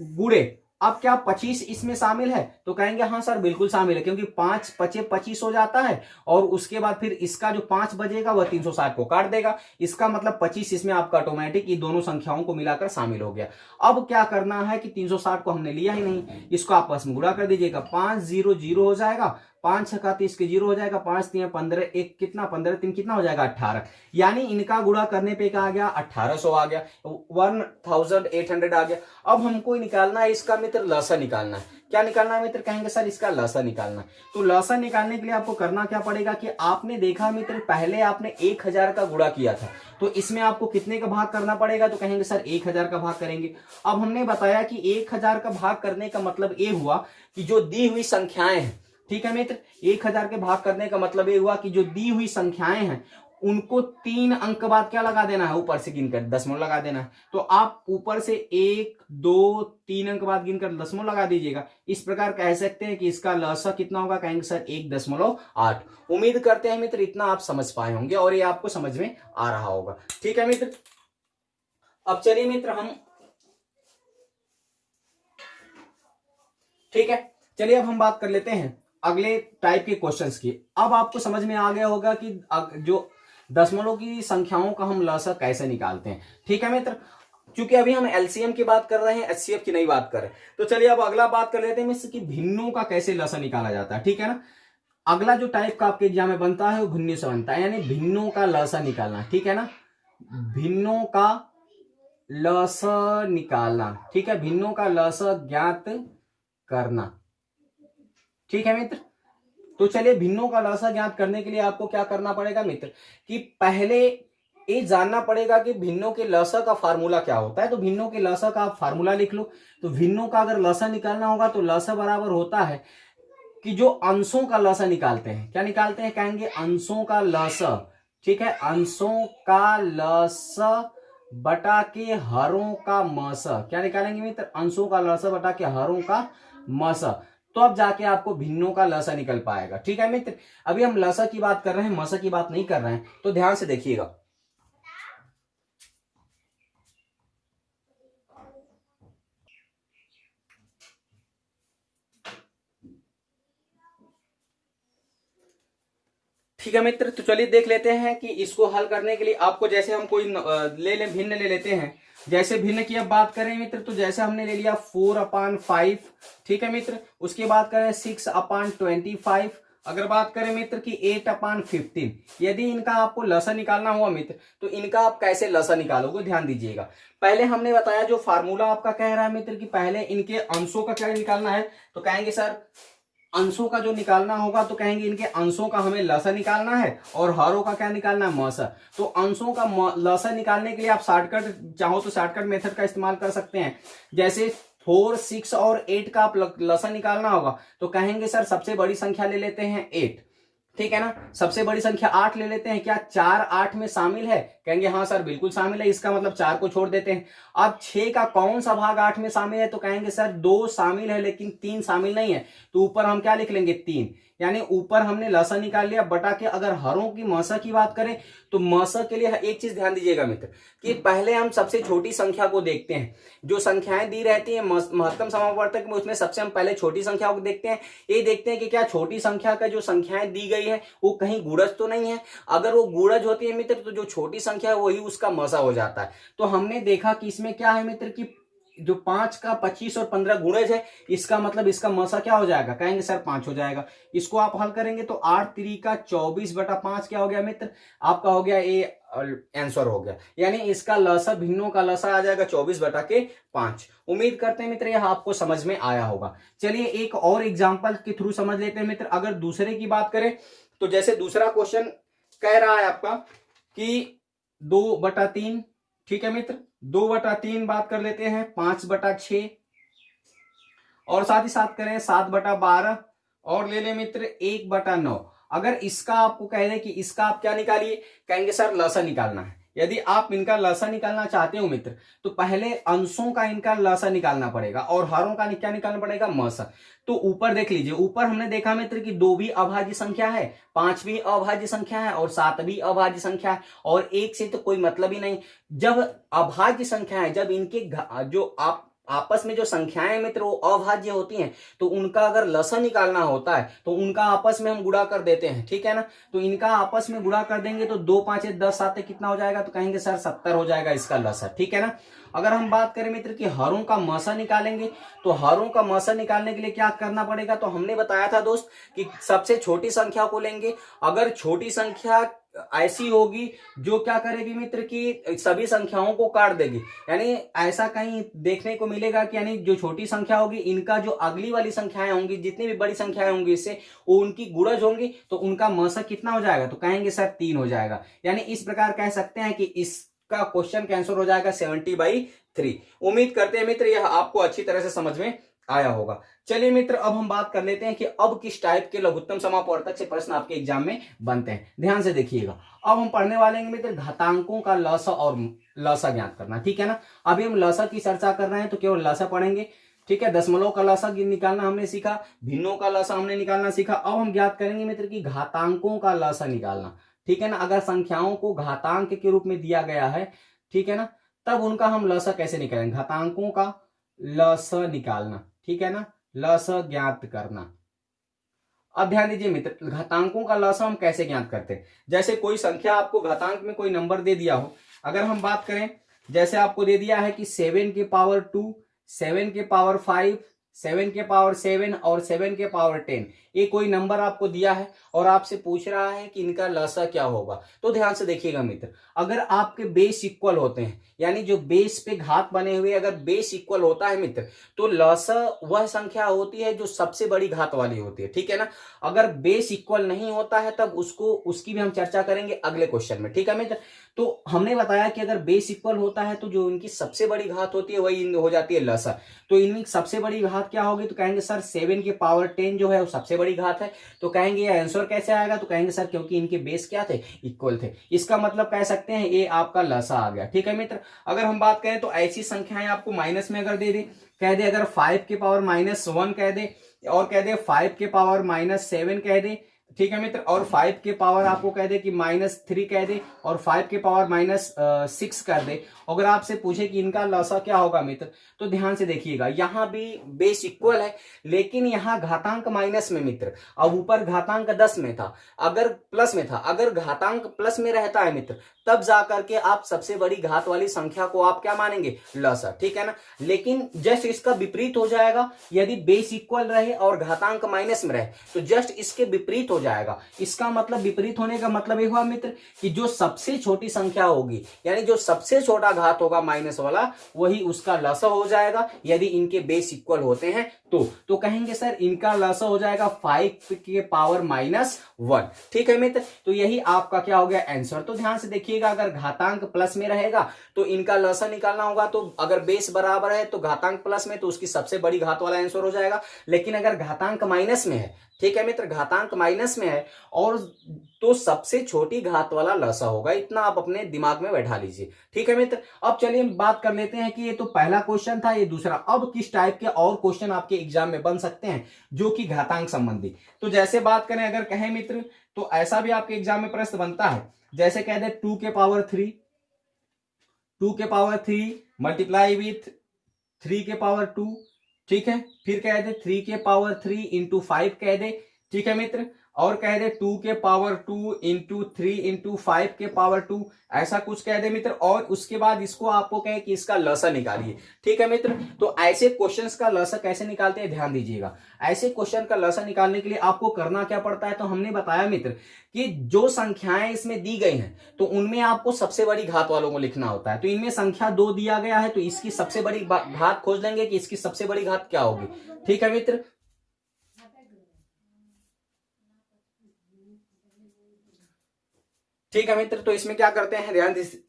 गुणे, अब क्या 25 इसमें शामिल है, तो कहेंगे हाँ सर बिल्कुल शामिल है, क्योंकि 5 पचे 25 हो जाता है और उसके बाद फिर इसका जो 5 बजेगा वह 360 को काट देगा, इसका मतलब 25 इसमें आपका ऑटोमेटिक ये दोनों संख्याओं को मिलाकर शामिल हो गया। अब क्या करना है कि 360 को हमने लिया ही नहीं, इसको आपस में गुणा कर दीजिएगा, 5 0 0 हो जाएगा, 5 6 30 के 0 हो जाएगा, 5 3 15 1 कितना 15 3 कितना हो जाएगा 18, यानी इनका गुणा करने पे क्या आ गया 1800 आ गया, 1800 आ गया। अब हमको निकालना है इसका मित्र लसा निकालना है। क्या निकालना है मित्र, कहेंगे सर इसका लसा निकालना है। तो लसा निकालने के लिए आपको करना क्या पड़ेगा कि आपने देखा मित्र पहले आपने 1000 का गुणा किया था, तो इसमें आपको कितने का भाग करना पड़ेगा, तो कहेंगे सर 1000 का भाग करेंगे। अब हमने बताया कि 1000 का भाग करने का मतलब ये हुआ कि जो दी हुई संख्याएं हैं, ठीक है मित्र, 1000 के भाग करने का मतलब ये हुआ कि जो दी हुई संख्याएं हैं उनको 3 अंक बाद क्या लगा देना है, ऊपर से गिनकर दशमलव लगा देना है। तो आप ऊपर से 1 2 3 अंक बाद गिनकर दशमलव लगा दीजिएगा। इस प्रकार कह सकते हैं कि इसका लसा कितना होगा, कहेंगे सर 1.8। उम्मीद करते हैं मित्र इतना आप समझ पाए होंगे और ये आपको समझ में आ रहा होगा, ठीक है मित्र। अब चलिए मित्र चलिए अब हम बात कर लेते हैं अगले टाइप के क्वेश्चंस की। अब आपको समझ में आ गया होगा कि जो दशमलव की संख्याओं का हम लसा कैसे निकालते हैं, ठीक है मित्र। क्योंकि अभी हम एलसीएम की बात कर रहे हैं, एचसीएफ की नहीं बात कर रहे। तो चलिए अब अगला बात कर लेते हैं कि भिन्नों का कैसे लसा निकाला जाता है, ठीक है ना। अगला जो टाइप का आपके एग्जाम में बनता है वो भिन्नों से बनता है, यानी भिन्नों का लसा निकालना, ठीक है ना, भिन्नों का लसा निकालना, ठीक है, भिन्नों का लसा ज्ञात करना, ठीक है मित्र। तो चलिए भिन्नों का लसा ज्ञात करने के लिए आपको क्या करना पड़ेगा मित्र, कि पहले ये जानना पड़ेगा कि भिन्नों के लसा का फार्मूला क्या होता है। तो भिन्नों के लसा का आप फार्मूला लिख लो। तो भिन्नों का अगर लसा निकालना होगा तो लसा बराबर होता है कि जो अंशों का लसा निकालते हैं, क्या निकालते हैं, कहेंगे अंशों का लसा, ठीक है, अंशों का लसा बटा के हरों का मसा, क्या निकालेंगे मित्र, अंशों का लसा बटा के हरों का मसा। तो अब जाके आपको भिन्नों का लसा निकल पाएगा, ठीक है मित्र। अभी हम लसा की बात कर रहे हैं, मसा की बात नहीं कर रहे हैं, तो ध्यान से देखिएगा। ठीक है मित्र, तो चलिए देख लेते हैं कि इसको हल करने के लिए आपको, जैसे हम कोई भिन्न ले लेते हैं। जैसे भिन्न की अब बात करें मित्र, तो जैसे हमने ले लिया 4/5, ठीक है मित्र। उसके बाद करें 6/25। अगर बात करें मित्र की 8/15, यदि इनका आपको लसा निकालना हुआ मित्र, तो इनका आप कैसे लसा निकालोगे, ध्यान दीजिएगा। पहले हमने बताया जो फार्मूला आपका कह रहा है मित्र कि पहले इनके अंशों का क्या निकालना है, तो कहेंगे सर अंशों का जो निकालना होगा, तो कहेंगे इनके अंशों का हमें लसा निकालना है और हरों का क्या निकालना है, मसा। तो अंशों का लसा निकालने के लिए आप शॉर्टकट चाहो तो शॉर्टकट मेथड का इस्तेमाल कर सकते हैं। जैसे 4, 6 और 8 का आप लसा निकालना होगा, तो कहेंगे सर सबसे बड़ी संख्या ले लेते हैं 8, ठीक है ना। सबसे बड़ी संख्या 8 ले लेते हैं, क्या 4 8 में शामिल है, कहेंगे हाँ सर बिल्कुल शामिल है, इसका मतलब 4 को छोड़ देते हैं। अब 6 का कौन सा भाग 8 में शामिल है, तो कहेंगे सर 2 शामिल है लेकिन 3 शामिल नहीं है, तो ऊपर हम क्या लिख लेंगे 3, यानी ऊपर हमने लसा निकाल लिया बटा के। अगर हरों की मसा की बात करें तो मसा के लिए एक चीज ध्यान दीजिएगा मित्र, कि पहले हम सबसे छोटी संख्या को देखते हैं। जो संख्याएं दी रहती है महत्तम समापवर्तक में, उसमें सबसे हम पहले छोटी संख्या को देखते हैं। ये देखते हैं कि क्या छोटी संख्या का जो संख्याएं दी गई है वो कहीं गुणज तो नहीं है। अगर वो गुणज होती है मित्र, तो जो छोटी संख्या है वही उसका मसा हो जाता है। तो हमने देखा कि इसमें क्या है मित्र की जो 5 का 25 और 15 गुणज है, इसका मतलब इसका मसा क्या हो जाएगा, कहेंगे सर 5 हो जाएगा। इसको आप हल करेंगे तो 8 3 का 24/5 क्या हो गया मित्र, आपका हो गया ये आंसर हो गया। यानी इसका लसा, भिन्नों का लसा आ जाएगा 24/5। उम्मीद करते हैं मित्र यह आपको समझ में आया होगा। चलिए एक और एग्जाम्पल के थ्रू समझ लेते हैं मित्र। अगर दूसरे की बात करें तो जैसे दूसरा क्वेश्चन कह रहा है आपका कि 2/3, ठीक है मित्र, 2/3 बात कर लेते हैं, 5/6 और साथ ही साथ करें 7/12 और ले ले मित्र 1/9। अगर इसका आपको कह रहे कि इसका आप क्या निकालिए, कहेंगे सर लसा निकालना है। यदि आप इनका लसा निकालना चाहते हो मित्र, तो पहले अंशों का इनका लसा निकालना पड़ेगा और हरों का क्या निकालना पड़ेगा, मसा। तो ऊपर देख लीजिए, ऊपर हमने देखा मित्र कि 2 भी अभाज्य संख्या है, 5 भी अभाज्य संख्या है और 7 भी अभाज्य संख्या है, और 1 से तो कोई मतलब ही नहीं। जब अभाज्य संख्या है, जब इनके जो आप आपस में जो संख्याएं मित्र वो अभाज्य होती हैं, तो उनका अगर लसा निकालना होता है तो उनका आपस में हम गुणा कर देते हैं, ठीक है ना। तो इनका आपस में गुणा कर देंगे तो 2 5 10 7 कितना हो जाएगा, तो कहेंगे सर 70 हो जाएगा इसका लसा, ठीक है ना। अगर हम बात करें मित्र कि हरों का मसा निकालेंगे, तो हरों का मसा निकालने के लिए क्या करना पड़ेगा, तो हमने बताया था दोस्त कि सबसे छोटी संख्या को लेंगे। अगर छोटी संख्या ऐसी होगी जो क्या करेगी मित्र की सभी संख्याओं को काट देगी, यानी ऐसा कहीं देखने को मिलेगा कि यानी जो छोटी संख्या होगी इनका जो अगली वाली संख्याएं होंगी, जितनी भी बड़ी संख्याएं होंगी इससे, वो उनकी गुणज होंगी, तो उनका मसा कितना हो जाएगा, तो कहेंगे सर 3 हो जाएगा। यानी इस प्रकार कह सकते हैं कि इसका क्वेश्चन का आंसर हो जाएगा 70/3। उम्मीद करते हैं मित्र यह आपको अच्छी तरह से समझ में आया होगा। चलिए मित्र अब हम बात कर लेते हैं कि अब किस टाइप के लघुत्तम समापवर्तक से प्रश्न आपके एग्जाम में बनते हैं। ध्यान से देखिएगा, अब हम पढ़ने वाले हैं मित्र घातांकों का लसा और लसा ज्ञात करना, ठीक है ना। अभी हम लसा की चर्चा कर रहे हैं तो केवल लसा पढ़ेंगे, ठीक है। दशमलव का लसा निकालना हमने सीखा, भिन्नों का लसा हमने निकालना सीखा। अब हम ज्ञात करेंगे मित्र की घातांकों का लसा निकालना, ठीक है ना। अगर संख्याओं को घातांक के रूप में दिया गया है, ठीक है ना, तब उनका हम लसा कैसे निकालेंगे, घातांकों का लसा निकालना, ठीक है ना, लसा ज्ञात करना। अब ध्यान दीजिए मित्र, घातांकों का लसा हम कैसे ज्ञात करते हैं। जैसे कोई संख्या आपको घातांक में कोई नंबर दे दिया हो, अगर हम बात करें जैसे आपको दे दिया है कि 7 के पावर 2, 7 के पावर 5, 7 के पावर 7 और 7 के पावर 10, ये कोई नंबर आपको दिया है और आपसे पूछ रहा है कि इनका लसा क्या होगा। तो ध्यान से देखिएगा मित्र, अगर आपके बेस इक्वल होते हैं, यानी जो बेस पे घात बने हुए अगर बेस इक्वल होता है मित्र, तो लसा वह संख्या होती है जो सबसे बड़ी घात वाली होती है, ठीक है ना। अगर बेस इक्वल नहीं होता है तब उसकी भी हम चर्चा करेंगे अगले क्वेश्चन में, ठीक है मित्र। तो हमने बताया कि अगर बेस इक्वल होता है तो जो इनकी सबसे बड़ी घात होती है वही हो जाती है लसा। तो इनकी सबसे बड़ी घात क्या होगी, तो कहेंगे सर 7 के पावर 10 जो है वो सबसे बड़ी घात है। तो कहेंगे ये आंसर कैसे आएगा, तो कहेंगे सर क्योंकि इनके बेस क्या थे, इक्वल थे। इसका मतलब कह सकते हैं ये आपका लसा आ गया, ठीक है मित्र। अगर हम बात करें तो ऐसी संख्याएं आपको माइनस में अगर दे दे, कह दे अगर 5 के पावर -1 कह दे, और कह दे 5 के पावर -7 कह दे, ठीक है मित्र, और 5 के पावर आपको कह दे कि -3 कह दे, और 5 के पावर -6 कर दे। अगर आपसे पूछे कि इनका लसा क्या होगा मित्र, तो ध्यान से देखिएगा, यहां भी बेस इक्वल है लेकिन यहां घातांक माइनस में मित्र, अब ऊपर घातांक 10 में था, अगर प्लस में था, अगर घातांक प्लस में रहता है मित्र तब जाकर के आप सबसे बड़ी घात वाली संख्या को आप क्या मानेंगे, लसा, ठीक है ना। लेकिन जस्ट इसका विपरीत हो जाएगा, यदि बेस इक्वल रहे और घातांक माइनस में रहे तो जस्ट इसके विपरीत हो जाएगा। इसका मतलब विपरीत होने का मतलब ये हुआ मित्र कि जो सबसे छोटी संख्या होगी, यानी जो सबसे छोटा घात होगा माइनस वाला, वही उसका लसा हो जाएगा यदि इनके बेस इक्वल होते हैं तो कहेंगे सर इनका लसा हो जाएगा 5 के पावर -1, ठीक है मित्र। तो यही आपका क्या हो गया आंसर। तो ध्यान से देखिएगा, अगर घातांक प्लस में रहेगा तो इनका लसा निकालना होगा, तो अगर बेस बराबर है तो घातांक प्लस में, तो उसकी सबसे बड़ी घात वाला आंसर हो जाएगा। लेकिन अगर घातांक माइनस में है, ठीक है मित्र, घातांक माइनस में है और तो सबसे छोटी घात वाला लसा होगा। इतना आप अपने दिमाग में बैठा लीजिए, ठीक है मित्र। अब चलिए बात कर लेते हैं कि ये तो पहला क्वेश्चन था, ये दूसरा। अब किस टाइप के और क्वेश्चन आपके एग्जाम में बन सकते हैं जो कि घातांक संबंधी। तो जैसे बात करें अगर कहें मित्र, तो ऐसा भी आपके एग्जाम में प्रश्न बनता है, जैसे कह दे 2 के पावर 3, 2 के पावर 3 मल्टीप्लाई विथ 3 के पावर 2, ठीक है। फिर कह दे 3 के पावर 3 इंटू 5 कह दे, ठीक है मित्र। और कह दे 2 के पावर 2 इंटू 3 इंटू 5 के पावर 2, ऐसा कुछ कह दे मित्र। और उसके बाद इसको आपको कहे कि इसका लसा निकालिए, ठीक है मित्र। तो ऐसे क्वेश्चंस का लसा कैसे निकालते हैं ध्यान दीजिएगा। ऐसे क्वेश्चन का लसा निकालने के लिए आपको करना क्या पड़ता है, तो हमने बताया मित्र कि जो संख्याएं इसमें दी गई हैं तो उनमें आपको सबसे बड़ी घात वालों को लिखना होता है। तो इनमें संख्या 2 दिया गया है तो इसकी सबसे बड़ी घात खोज लेंगे कि इसकी सबसे बड़ी घात क्या होगी, ठीक है मित्र। ठीक है मित्र, तो इसमें क्या करते हैं,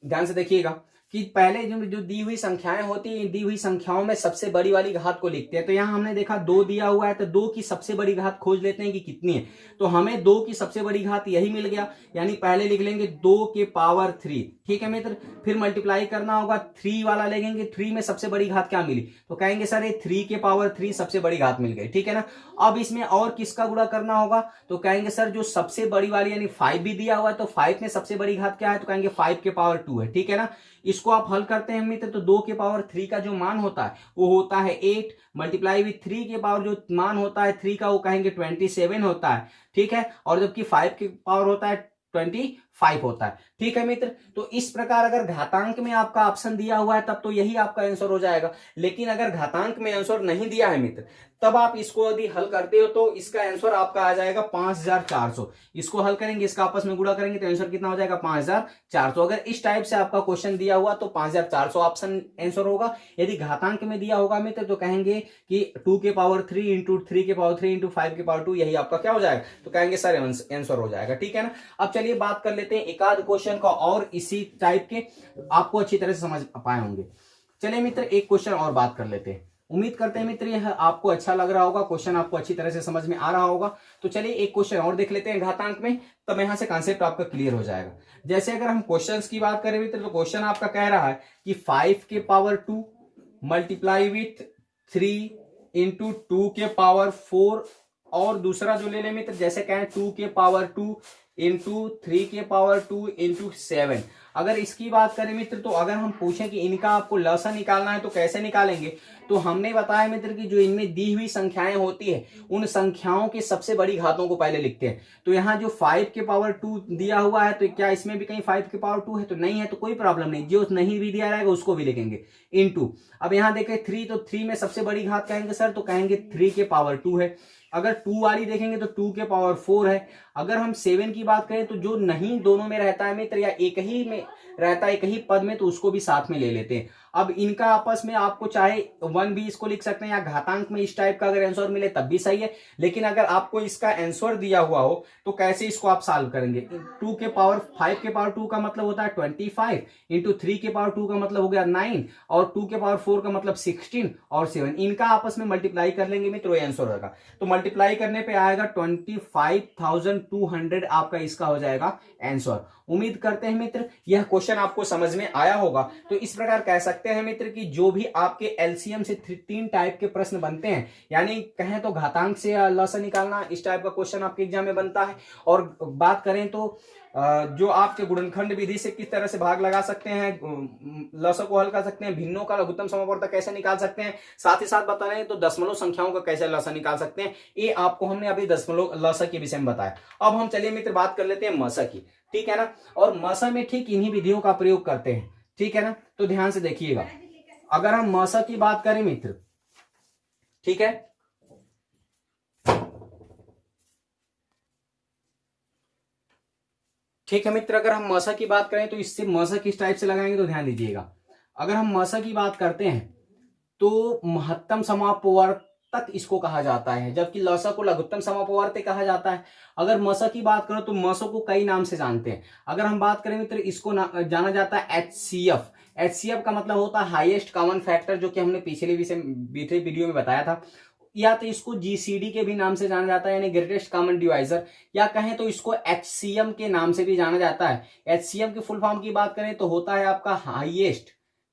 ध्यान से देखिएगा कि पहले जो दी हुई संख्याएं होती है, दी हुई संख्याओं में सबसे बड़ी वाली घात को लिखते हैं। तो यहां हमने देखा 2 दिया हुआ है तो 2 की सबसे बड़ी घात खोज लेते हैं कि कितनी है। तो हमें 2 की सबसे बड़ी घात यही मिल गया, यानी पहले लिख लेंगे 2 के पावर 3, ठीक है मित्र। फिर मल्टीप्लाई करना होगा, 3 वाला लेंगे, 3 में सबसे बड़ी घात क्या मिली, तो कहेंगे सर ये 3 के पावर 3 सबसे बड़ी घात मिल गई, ठीक है ना। अब इसमें और किसका गुणा करना होगा, तो कहेंगे सर जो सबसे बड़ी वाली यानी 5 भी दिया हुआ है तो 5 में सबसे बड़ी घात क्या है, तो कहेंगे 5 के पावर 2 है, ठीक है ना। इसको आप हल करते हैं मित्र, तो 2 के पावर 3 का जो मान होता है वो होता है 8, मल्टीप्लाई विथ 3 के पावर जो मान होता है 3 का वो कहेंगे 27 होता है, ठीक है। और जबकि 5 के पावर होता है 25 होता है, ठीक है मित्र। तो इस प्रकार अगर घातांक में आपका ऑप्शन दिया हुआ है तब तो यही आपका आंसर हो जाएगा। लेकिन अगर घातांक में आंसर नहीं दिया है मित्र, तब आप इसको यदि हल करते हो तो इसका आंसर आपका आ जाएगा 5400। इसको हल करेंगे, इसका आपस में गुणा करेंगे तो आंसर कितना हो जाएगा 5400। अगर इस टाइप से आपका क्वेश्चन दिया हुआ तो 5400 ऑप्शन आंसर होगा। यदि घातांक में दिया होगा मित्र तो कहेंगे कि 2 के पावर 3 इंटू 3 के पावर 3 इंटू 5 के पावर 2, यही आपका क्या हो जाएगा, तो कहेंगे सर आंसर हो जाएगा, ठीक है ना। अब चलिए बात कर लेते हैं एक आध क्वेश्चन का और इसी टाइप के, आपको अच्छी तरह से समझ पाए होंगे। चलिए मित्र एक क्वेश्चन और बात कर लेते हैं। उम्मीद करते हैं मित्र यह आपको अच्छा लग रहा होगा, क्वेश्चन आपको अच्छी तरह से समझ में आ रहा होगा। तो चलिए एक क्वेश्चन और देख लेते हैं घातांक में, तब यहां से कॉन्सेप्ट आपका क्लियर हो जाएगा। जैसे अगर हम क्वेश्चंस की बात करें मित्र, तो क्वेश्चन आपका कह रहा है कि 5 के पावर 2 मल्टीप्लाई विथ 3 इंटू 2 के पावर 4, और दूसरा जो ले ले मित्र, जैसे कहें 2 के पावर 2 इंटू 3 के पावर 2 इंटू 7। अगर इसकी बात करें मित्र, तो अगर हम पूछें कि इनका आपको लसा निकालना है तो कैसे निकालेंगे, तो हमने बताया मित्र कि जो इनमें दी हुई संख्याएं होती है उन संख्याओं की सबसे बड़ी घातों को पहले लिखते हैं। तो यहाँ जो 5 के पावर 2 दिया हुआ है, तो क्या इसमें भी कहीं 5 के पावर 2 है? तो नहीं है, तो कोई प्रॉब्लम नहीं, जो नहीं भी दिया रहेगा उसको भी लिखेंगे इंटू। अब यहाँ देखें 3, तो 3 में सबसे बड़ी घात कहेंगे सर, तो कहेंगे 3 के पावर 2 है। अगर 2 वाली देखेंगे तो 2 के पावर 4 है। अगर हम 7 की बात करें तो जो नहीं दोनों में रहता है मित्र, या एक ही में रहता है एक ही पद में, तो उसको भी साथ में ले लेते हैं। अब इनका आपस में आपको चाहे 1 भी इसको लिख सकते हैं, या घातांक में इस टाइप का अगर आंसर मिले तब भी सही है। लेकिन अगर आपको इसका आंसर दिया हुआ हो तो कैसे इसको आप सॉल्व करेंगे? 5 के पावर 2 का मतलब होता है 25 इंटू 3 के पावर 2 का मतलब हो गया 9 और 2 के पावर 4 का मतलब 16 और 7। इनका आपस में मल्टीप्लाई कर लेंगे मित्र, आंसर होगा। तो मल्टीप्लाई करने पे आएगा 25,200 आपका इसका हो जाएगा आंसर। उम्मीद करते हैं मित्र यह क्वेश्चन आपको समझ में आया होगा। तो इस प्रकार कह सकते हैं मित्र कि जो भी आपके एलसीएम से 3 टाइप के प्रश्न बनते हैं, यानी कहें तो घातांक से लसा निकालना, इस टाइप का क्वेश्चन आपके एग्जाम में बनता है। और बात करें तो जो आपके गुणनखंड विधि से किस तरह से भाग लगा सकते हैं, लसा को हल कर सकते हैं, भिन्नों का लघुत्तम समापवर्तक कैसे निकाल सकते हैं, साथ ही साथ बता रहे हैं तो दशमलव संख्याओं का कैसे लसा निकाल सकते हैं, ये आपको हमने अभी दशमलव लसा के विषय में बताया। अब हम चलिए मित्र बात कर लेते हैं मसा की, ठीक है ना। और मसा में ठीक इन्हीं विधियों का प्रयोग करते हैं, ठीक है ना। तो ध्यान से देखिएगा, अगर हम मसा की बात करें मित्र, ठीक है, ठीक है मित्र, अगर हम मसा की बात करें तो इससे मसा किस टाइप से लगाएंगे तो ध्यान दीजिएगा। अगर हम मसा की बात करते हैं तो महत्तम समापवर्तक इसको कहा जाता है, जबकि लसा को लघुत्तम समापवर्तक कहा जाता है। अगर मसा की बात करो तो मसा को कई नाम से जानते हैं। अगर हम बात करें मित्र, इसको जाना जाता है एचसीएफ। एचसीएफ का मतलब होता है हाईएस्ट कॉमन फैक्टर, जो कि हमने पिछले वीडियो में बताया था। या तो इसको जीसीडी के भी नाम से जाना जाता है, यानी ग्रेटेस्ट कॉमन डिवाइजर, या कहें तो इसको एचसीएम के नाम से भी जाना जाता है। एचसीएम की फुल फॉर्म की बात करें तो होता है आपका हाईएस्ट,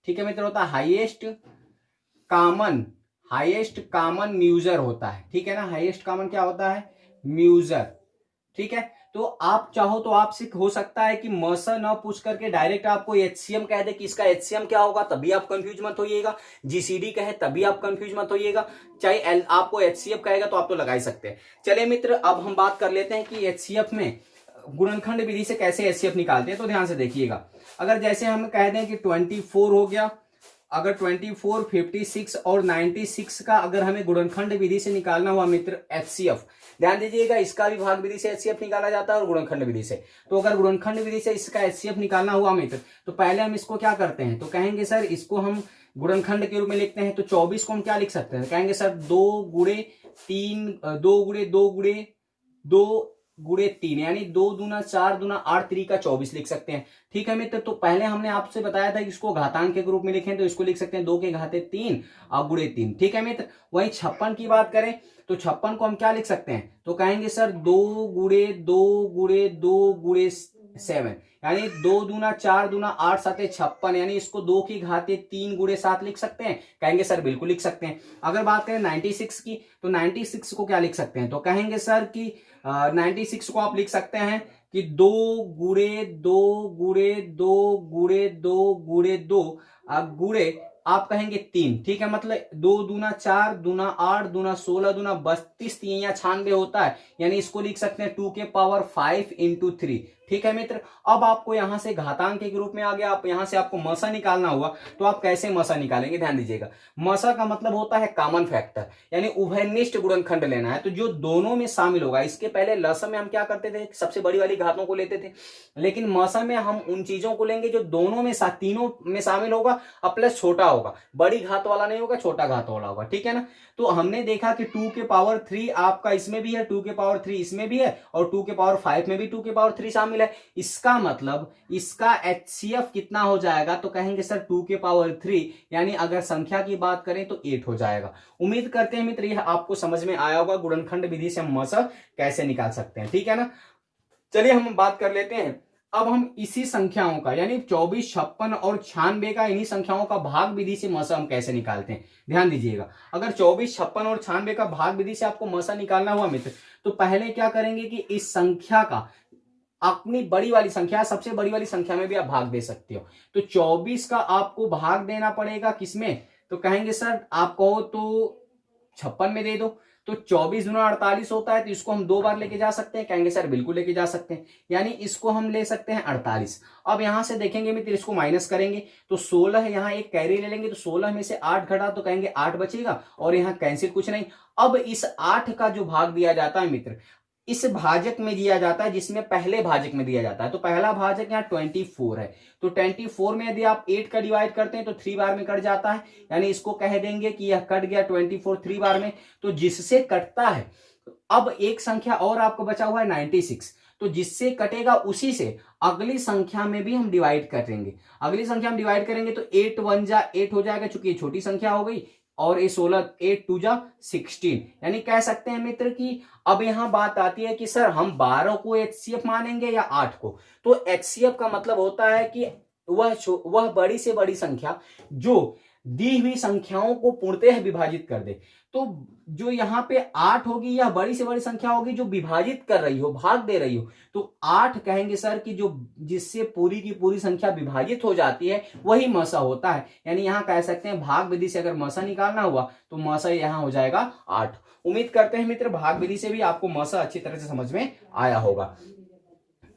ठीक है मित्र, होता है हाईएस्ट कॉमन म्यूजर होता है, ठीक है ना। हाईएस्ट कॉमन क्या होता है? म्यूजर, ठीक है। तो आप चाहो तो आपसे हो सकता है कि मसा ना पूछ करके डायरेक्ट आपको एचसीएम कह दे कि इसका एचसीएम क्या होगा, तभी आप कंफ्यूज मत होइएगा। जीसीडी कहे तभी आप कंफ्यूज मत होइएगा। चाहे आपको एचसीएफ कहेगा तो आप तो लगा ही सकते हैं। चलिए मित्र, अब हम बात कर लेते हैं कि एचसीएफ में गुणनखंड विधि से कैसे एचसीएफ निकालते हैं। तो ध्यान से देखिएगा, अगर जैसे हम कह दें कि 24 हो गया, अगर 24, 56 और 96 का अगर हमें गुणनखंड विधि से निकालना हुआ मित्र एचसीएफ, ध्यान दीजिएगा, इसका भी भाग विधि से एचसीएफ निकाला जाता है और गुणनखंड विधि से। तो अगर गुणनखंड विधि से इसका एचसीएफ निकालना हुआ मित्र, तो पहले हम इसको क्या करते हैं, तो कहेंगे सर इसको हम गुणनखंड के रूप में लिखते हैं। तो 24 को हम क्या लिख सकते हैं, कहेंगे सर 2 गुणे 3, 2 गुणे 2 गुणे 2 गुणे 3, यानी 2 दूना 4 दूना 8 3 का 24 लिख सकते हैं, ठीक है मित्र। तो पहले हमने आपसे बताया था कि इसको घातांक के रूप में लिखें, तो इसको लिख सकते हैं 2 के घाते 3 और गुणे 3, ठीक है मित्र। वहीं 56 की बात करें तो 56 को हम क्या लिख सकते हैं, तो कहेंगे सर 2 गुणे 2 गुणे 2 गुणे 7, यानी 2 दूना 4 दूना 8 7 56, यानी इसको 2 की घाते 3 गुणे 7 लिख सकते हैं, कहेंगे सर बिल्कुल लिख सकते हैं। अगर बात करें 96 की, तो 96 को क्या लिख सकते हैं, तो कहेंगे सर कि 96 को आप लिख सकते हैं कि 2 गुणे 2 गुणे 2 गुणे 2 गुणे 2 गुणे आप कहेंगे 3, ठीक है। मतलब 2 दूना 4 दूना 8 दूना 16 दूना 32 3 या 96 होता है, यानी इसको लिख सकते हैं 2 के पावर 5 इंटू 3, ठीक है मित्र। अब आपको यहां से घातांक के रूप में आ गया, आप यहां से आपको मसा निकालना हुआ, तो आप कैसे मसा निकालेंगे, ध्यान दीजिएगा। मसा का मतलब होता है कॉमन फैक्टर, यानी उभयनिष्ठ गुणनखंड लेना है, तो जो दोनों में शामिल होगा। इसके पहले लसा में हम क्या करते थे, सबसे बड़ी वाली घातों को लेते थे, लेकिन मसा में हम उन चीजों को लेंगे जो दोनों में तीनों में शामिल होगा और प्लस छोटा होगा, बड़ी घात वाला नहीं होगा, छोटा घात वाला होगा, ठीक है ना। तो हमने देखा कि 2 के पावर 3 आपका इसमें भी है, 2 के पावर 3 इसमें भी है, और 2 के पावर 5 में भी 2 के पावर 3 शामिल है। इसका मतलब इसका एचसीएफ कितना हो जाएगा, तो कहेंगे सर 2 के पावर 3, यानी अगर संख्या की बात करें तो 8 हो जाएगा। उम्मीद करते हैं मित्र यह आपको समझ में आया होगा, गुणनखंड विधि से हम मसा कैसे निकाल सकते हैं, ठीक है ना। चलिए हम बात कर लेते हैं, अब हम इसी संख्याओं का, यानी 24, 56 और 96 का, इन्हीं संख्याओं का भाग विधि से मसा हम कैसे निकालते हैं। ध्यान दीजिएगा, अगर 24, 56 और 96 का भाग विधि से आपको मसा निकालना हुआ मित्र, तो पहले क्या करेंगे कि इस संख्या का अपनी बड़ी वाली संख्या, सबसे बड़ी वाली संख्या में भी आप भाग दे सकते हो। तो 24 का आपको भाग देना पड़ेगा किसमें, तो कहेंगे सर आप कहो तो 56 में दे दो। तो 24 गुना 48 होता है, तो इसको हम 2 बार लेके जा सकते हैं, कहेंगे सर बिल्कुल लेके जा सकते हैं, यानी इसको हम ले सकते हैं 48। अब यहां से देखेंगे मित्र, इसको माइनस करेंगे तो 16, यहाँ एक कैरी ले लेंगे तो 16 में से 8 घटा तो कहेंगे 8 बचेगा, और यहाँ कैंसिल कुछ नहीं। अब इस 8 का जो भाग दिया जाता है मित्र, इस भाजक में दिया जाता है जिसमें पहले भाजक में दिया जाता है। तो पहला भाजक यहाँ 24 है, तो 24 में यदि आप 8 का डिवाइड करते हैं तो 3 बार में कट जाता है, यानी इसको कह देंगे कि यह कट गया 24 3 बार में। तो जिससे कटता है, अब एक संख्या और आपको बचा हुआ है 96, तो जिससे कटेगा उसी से अगली संख्या में भी हम डिवाइड करेंगे। अगली संख्या हम डिवाइड करेंगे तो 8 1 जा 8 हो जाएगा, चूंकि ये छोटी संख्या हो गई, और ये 16 8 2 जा 16, यानी कह सकते हैं मित्र कि अब यहां बात आती है कि सर हम 12 को एचसीएफ मानेंगे या 8 को। तो एचसीएफ का मतलब होता है कि वह बड़ी से बड़ी संख्या जो दी हुई संख्याओं को पूर्णतः विभाजित कर दे। तो जो यहाँ पे 8 होगी, यह बड़ी से बड़ी संख्या होगी जो विभाजित कर रही हो, भाग दे रही हो। तो 8 कहेंगे सर कि जो जिससे पूरी की पूरी संख्या विभाजित हो जाती है वही मसा होता है, यानी यहाँ कह सकते हैं भाग विधि से अगर मसा निकालना हुआ तो मसा यहाँ हो जाएगा 8। उम्मीद करते हैं मित्र भाग विधि से भी आपको मसा अच्छी तरह से समझ में आया होगा।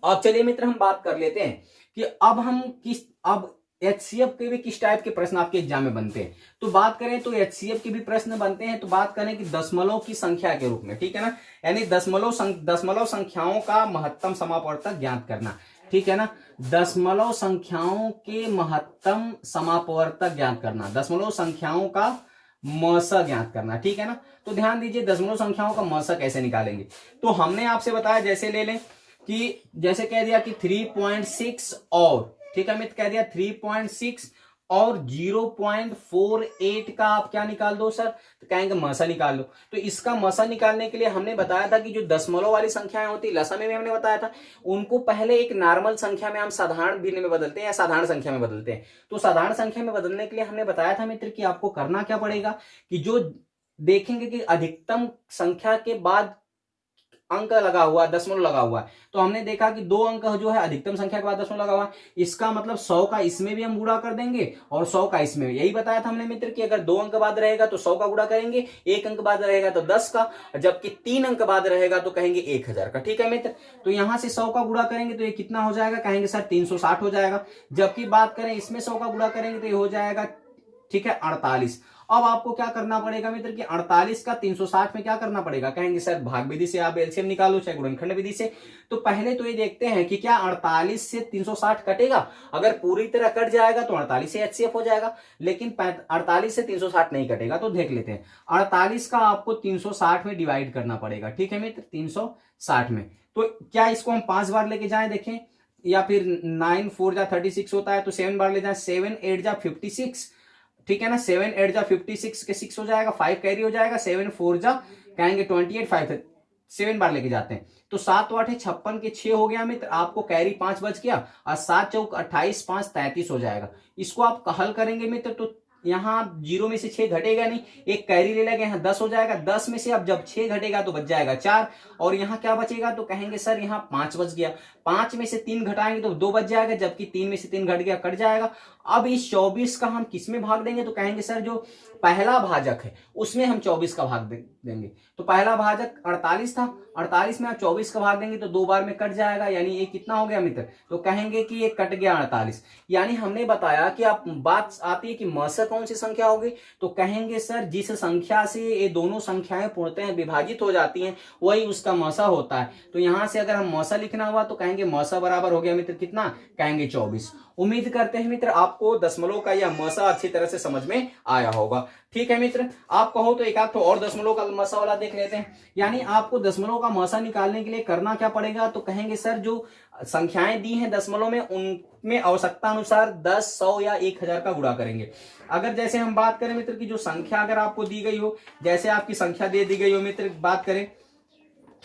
अब चलिए मित्र हम बात कर लेते हैं कि अब एचसीएफ के भी किस टाइप के प्रश्न आपके एग्जाम में बनते हैं। तो बात करें तो एचसीएफ के भी प्रश्न बनते हैं, तो बात करें कि दशमलव की संख्या के रूप में, ठीक है ना, यानी दशमलव संख्याओं का महत्तम समापवर्तक ज्ञात करना, ठीक है ना, दशमलव संख्याओं के महत्तम समापवर्तक ज्ञात करना, दशमलव संख्याओं का मसा ज्ञात करना, ठीक है ना। तो ध्यान दीजिए दशमलव संख्याओं का मसा कैसे निकालेंगे। तो हमने आपसे बताया, जैसे ले लें कि जैसे कह दिया कि 3.6 और, ठीक है मित्र, कह दिया 3.6 और 0.48 का आप क्या निकाल दो सर, तो कहेंगे मसा निकाल लो। तो इसका मसा निकालने के लिए हमने बताया था कि जो दशमलव वाली संख्याएं होती है, लसा में भी हमने बताया था, उनको पहले एक नॉर्मल संख्या में हम साधारण भिन्न में बदलते हैं या साधारण संख्या में बदलते हैं। तो साधारण संख्या में बदलने के लिए हमने बताया था मित्र कि आपको करना क्या पड़ेगा कि जो देखेंगे कि अधिकतम संख्या के बाद अंक लगा हुआ, दशमलव लगा हुआ है, तो हमने देखा कि 2 अंक जो है अधिकतम संख्या के बाद दशमलव लगा हुआ है, इसका मतलब 100 का इसमें भी हम गुणा कर देंगे और 100 का इसमें भी। यही बताया था हमने मित्र कि अगर 2 अंक बाद रहेगा तो 100 का गुणा करेंगे, 1 अंक बाद रहेगा तो 10 का, जबकि 3 अंक बाद रहेगा तो कहेंगे 1000 का, ठीक है मित्र। तो यहां से 100 का गुणा करेंगे तो ये कितना हो जाएगा, कहेंगे सर 360 हो जाएगा। जबकि बात करें इसमें 100 का गुणा करेंगे तो ये हो जाएगा, ठीक है, 48। अब आपको क्या करना पड़ेगा मित्र कि 48 का 360 में क्या करना पड़ेगा, कहेंगे सर भाग विधि से आप एलसीएम निकालो चाहे गुणनखंड विधि से। तो पहले तो ये देखते हैं कि क्या 48 से 360 कटेगा, अगर पूरी तरह कट जाएगा तो 48 से एचसीएफ हो जाएगा, लेकिन 48 से 360 नहीं कटेगा। तो देख लेते हैं, 48 का आपको 360 में डिवाइड करना पड़ेगा, ठीक है मित्र, 360 में। तो क्या इसको हम 5 बार लेके जाएं देखें, या फिर 9 4 जा 36 होता है तो 7 बार ले जाए, 7 8 जा 56, ठीक है ना, 7 8 जा 56 के 6 हो जाएगा, 5 कैरी हो जाएगा, 7 4 जा कहेंगे 28, 5 7 बार लेके जाते हैं तो 7 8 56 के 6 हो गया मित्र, आपको कैरी 5 बच गया, और 7 चौक 28 5 33 हो जाएगा। इसको आप हल करेंगे मित्र तो यहाँ 0 में से 6 घटेगा नहीं, एक कैरी ले लेंगे, यहाँ 10 हो जाएगा, 10 में से अब जब 6 घटेगा तो बच जाएगा 4, और यहाँ क्या बचेगा, तो कहेंगे सर यहाँ 5 बच गया, 5 में से 3 घटाएंगे तो 2 बच जाएगा, जबकि 3 में से 3 घट गया, कट जाएगा। अब इस 24 का हम किस में भाग देंगे, तो कहेंगे सर जो पहला भाजक है उसमें हम 24 का भाग देंगे। तो पहला भाजक 48 था, 48 में आप 24 का भाग देंगे तो 2 बार में कट जाएगा, यानी ये कितना हो गया मित्र, तो कहेंगे कि ये कट गया 48। यानी हमने बताया कि आप बात आती है कि मसा कौन सी संख्या होगी, तो कहेंगे सर जिस संख्या से ये दोनों संख्याएं पूर्णतः विभाजित हो जाती हैं वही उसका मसा होता है। तो यहां से अगर हम मसा लिखना हुआ तो कहेंगे मसा बराबर हो गया मित्र कितना, कहेंगे 24। उम्मीद करते हैं मित्र आपको दशमलव का यह मसा अच्छी तरह से समझ में आया होगा, ठीक है मित्र। आप कहो तो एक आध तो और दशमलव का मसा वाला देख लेते हैं। यानी आपको दशमलव का मसा निकालने के लिए करना क्या पड़ेगा, तो कहेंगे सर जो संख्याएं दी हैं दशमलव में उनमें आवश्यकता अनुसार 10 100 या 1000 का गुणा करेंगे। अगर जैसे हम बात करें मित्र की जो संख्या अगर आपको दी गई हो, जैसे आपकी संख्या दे दी गई हो मित्र, बात करें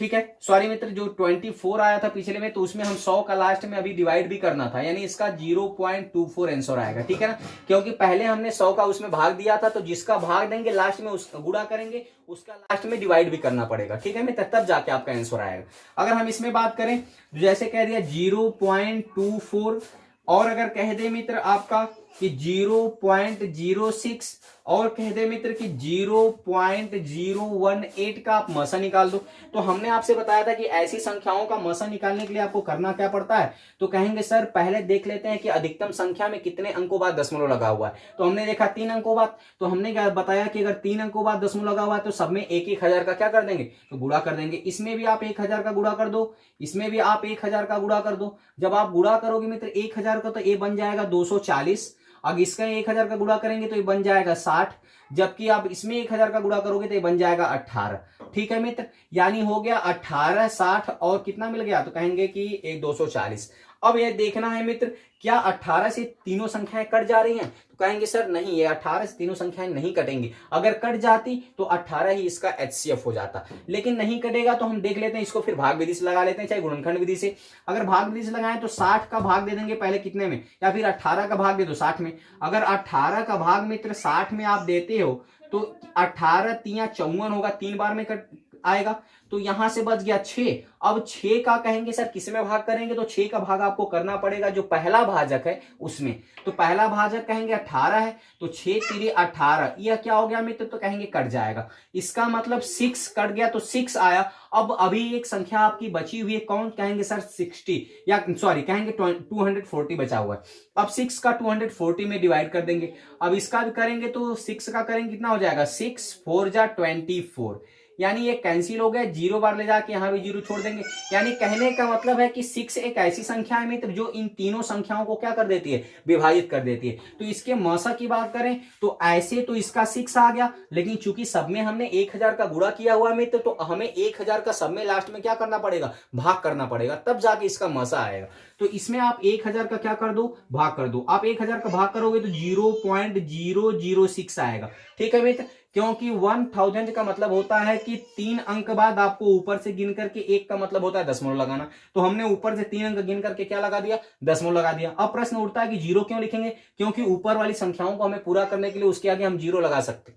ठीक है, सॉरी मित्र, जो 24 आया था पिछले में, तो उसमें हम 100 का लास्ट में अभी डिवाइड भी करना था, यानी इसका 0.24 आंसर आएगा। ठीक है ना, क्योंकि पहले हमने 100 का उसमें भाग दिया था, तो जिसका भाग देंगे लास्ट में उसका गुणा करेंगे, उसका लास्ट में डिवाइड भी करना पड़ेगा। ठीक है मित्र, तब जाके आपका आंसर आएगा। अगर हम इसमें बात करें, जैसे कह दिया 0.24, और अगर कह दे मित्र आपका कि 0.06, और कह दे मित्र कि 0.018 का आप मसा निकाल दो। तो हमने आपसे बताया था कि ऐसी संख्याओं का मसा निकालने के लिए आपको करना क्या पड़ता है। तो कहेंगे सर पहले देख लेते हैं कि अधिकतम संख्या में कितने अंकों बाद दशमलव लगा हुआ है। तो हमने देखा 3 अंकों बाद, तो हमने क्या बताया कि अगर 3 अंकों बाद दशमलव लगा हुआ है तो सब में 1,000 का क्या कर देंगे, तो गुणा कर देंगे। इसमें भी आप 1,000 का गुणा कर दो, इसमें भी आप 1,000 का गुणा कर दो। जब आप गुणा करोगे मित्र 1,000 का, तो ये बन जाएगा 240। अब इसका 1,000 का गुणा करेंगे तो ये बन जाएगा 60, जबकि आप इसमें 1,000 का गुणा करोगे तो ये बन जाएगा 18। ठीक है मित्र, यानी हो गया 18, 60 और कितना मिल गया, तो कहेंगे कि 240। अब ये देखना है मित्र, क्या 18 से तीनों संख्याएं कट जा रही हैं, तो कहेंगे सर नहीं, ये 18 से तीनों संख्याएं नहीं कटेंगी। अगर कट जाती तो 18 ही इसका HCF हो जाता, लेकिन नहीं कटेगा तो हम देख लेते हैं इसको, फिर भाग विधि से लगा लेते हैं, चाहे गुणनखंड विधि से। अगर भाग विधि से लगाएं तो 60 का भाग दे देंगे पहले कितने में, या फिर 18 का भाग दे दो 60 में। अगर 18 का भाग मित्र 60 में आप देते हो तो 18 तिया 54 होगा, 3 बार में कट आएगा, तो यहां से बच गया 6। अब 6 का कहेंगे सर किस में भाग करेंगे, तो 6 का भाग आपको करना पड़ेगा जो पहला भाजक है उसमें। तो पहला भाजक कहेंगे 18 है, तो 6 तिरी 18, यह क्या हो गया मित्र, तो कहेंगे कट जाएगा। इसका मतलब 6 कट गया तो 6 आया। अब अभी एक संख्या आपकी बची हुई है, कौन, कहेंगे सर 60, या सॉरी कहेंगे 240 बचा हुआ है। अब 6 का 240 में डिवाइड कर देंगे। अब इसका भी करेंगे तो 6 का करेंगे कितना हो जाएगा, 6 4 जा 24, यानी ये कैंसिल हो गया, 0 बार ले जाके यहां भी 0 छोड़ देंगे। यानी कहने का मतलब है कि 6 एक ऐसी संख्या है मित्र जो इन तीनों संख्याओं को क्या कर देती है, विभाजित कर देती है। तो इसके मौसा की बात करें तो ऐसे तो इसका 6 आ गया, लेकिन चूंकि सब में हमने 1,000 का गुणा किया हुआ मित्र, तो हमें 1,000 का सब में लास्ट में क्या करना पड़ेगा, भाग करना पड़ेगा, तब जाके इसका मौसा आएगा। तो इसमें आप 1,000 का क्या कर दो, भाग कर दो। आप 1,000 का भाग करोगे तो 0.006 आएगा। ठीक है मित्र, क्योंकि 1000 का मतलब होता है कि 3 अंक बाद आपको ऊपर से गिन करके, 1 का मतलब होता है दशमलव लगाना, तो हमने ऊपर से 3 अंक गिन करके क्या लगा दिया, दशमलव लगा दिया। अब प्रश्न उठता है कि 0 क्यों लिखेंगे, क्योंकि ऊपर वाली संख्याओं को हमें पूरा करने के लिए उसके आगे हम 0 लगा सकते।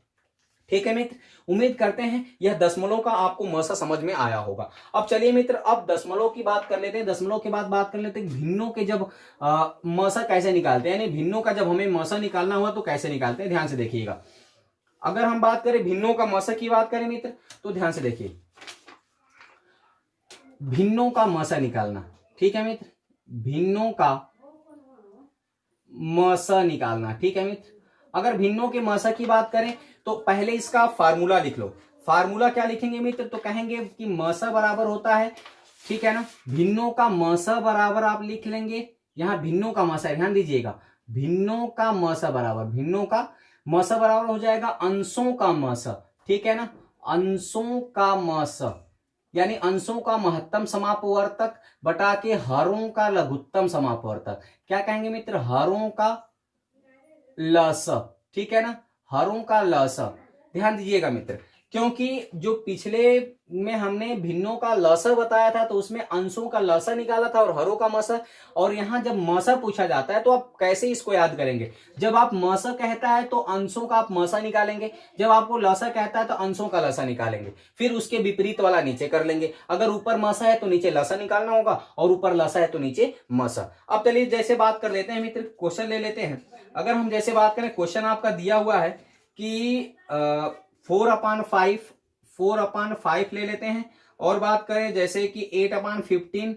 ठीक है मित्र, उम्मीद करते हैं यह दशमलव का आपको मसा समझ में आया होगा। अब चलिए मित्र, अब दशमलव की बात कर लेते हैं। दशमलव के बाद बात कर लेते हैं भिन्नों के जब मसा कैसे निकालते हैं, यानी भिन्नों का जब हमें मसा निकालना हुआ तो कैसे निकालते हैं, ध्यान से देखिएगा। अगर हम बात करें भिन्नों का मसा की बात करें मित्र, तो ध्यान से देखिए, भिन्नों का मसा निकालना। ठीक है मित्र, भिन्नों का मसा निकालना। ठीक है मित्र, अगर भिन्नों के मसा की बात करें तो पहले इसका फार्मूला लिख लो। फार्मूला क्या लिखेंगे मित्र, तो कहेंगे कि मसा बराबर होता है, ठीक है ना, भिन्नों का मसा बराबर आप लिख लेंगे, यहां भिन्नों का मसा, ध्यान दीजिएगा, भिन्नों का मसा बराबर, भिन्नों का मसा बराबर हो जाएगा अंशों का मसा। ठीक है ना, अंशों का मसा, यानी अंशों का महत्तम समापवर्तक बटा के हरों का लघुत्तम समापवर्तक। क्या कहेंगे मित्र, हरों का लस। ठीक है ना, हरों का लस। ध्यान दीजिएगा मित्र, क्योंकि जो पिछले में हमने भिन्नों का लसा बताया था तो उसमें अंशों का लसा निकाला था और हरों का मसा, और यहां जब मसा पूछा जाता है तो आप कैसे इसको याद करेंगे, जब आप मसा कहता है तो अंशों का आप मसा निकालेंगे, जब आपको लसा कहता है तो अंशों का लसा निकालेंगे, फिर उसके विपरीत वाला नीचे कर लेंगे। अगर ऊपर मसा है तो नीचे लसा निकालना होगा, और ऊपर लसा है तो नीचे मसा। अब चलिए जैसे बात कर लेते हैं मित्र, क्वेश्चन ले लेते हैं। अगर हम जैसे बात करें, क्वेश्चन आपका दिया हुआ है कि 4/5 ले लेते हैं, और बात करें जैसे कि 8/15,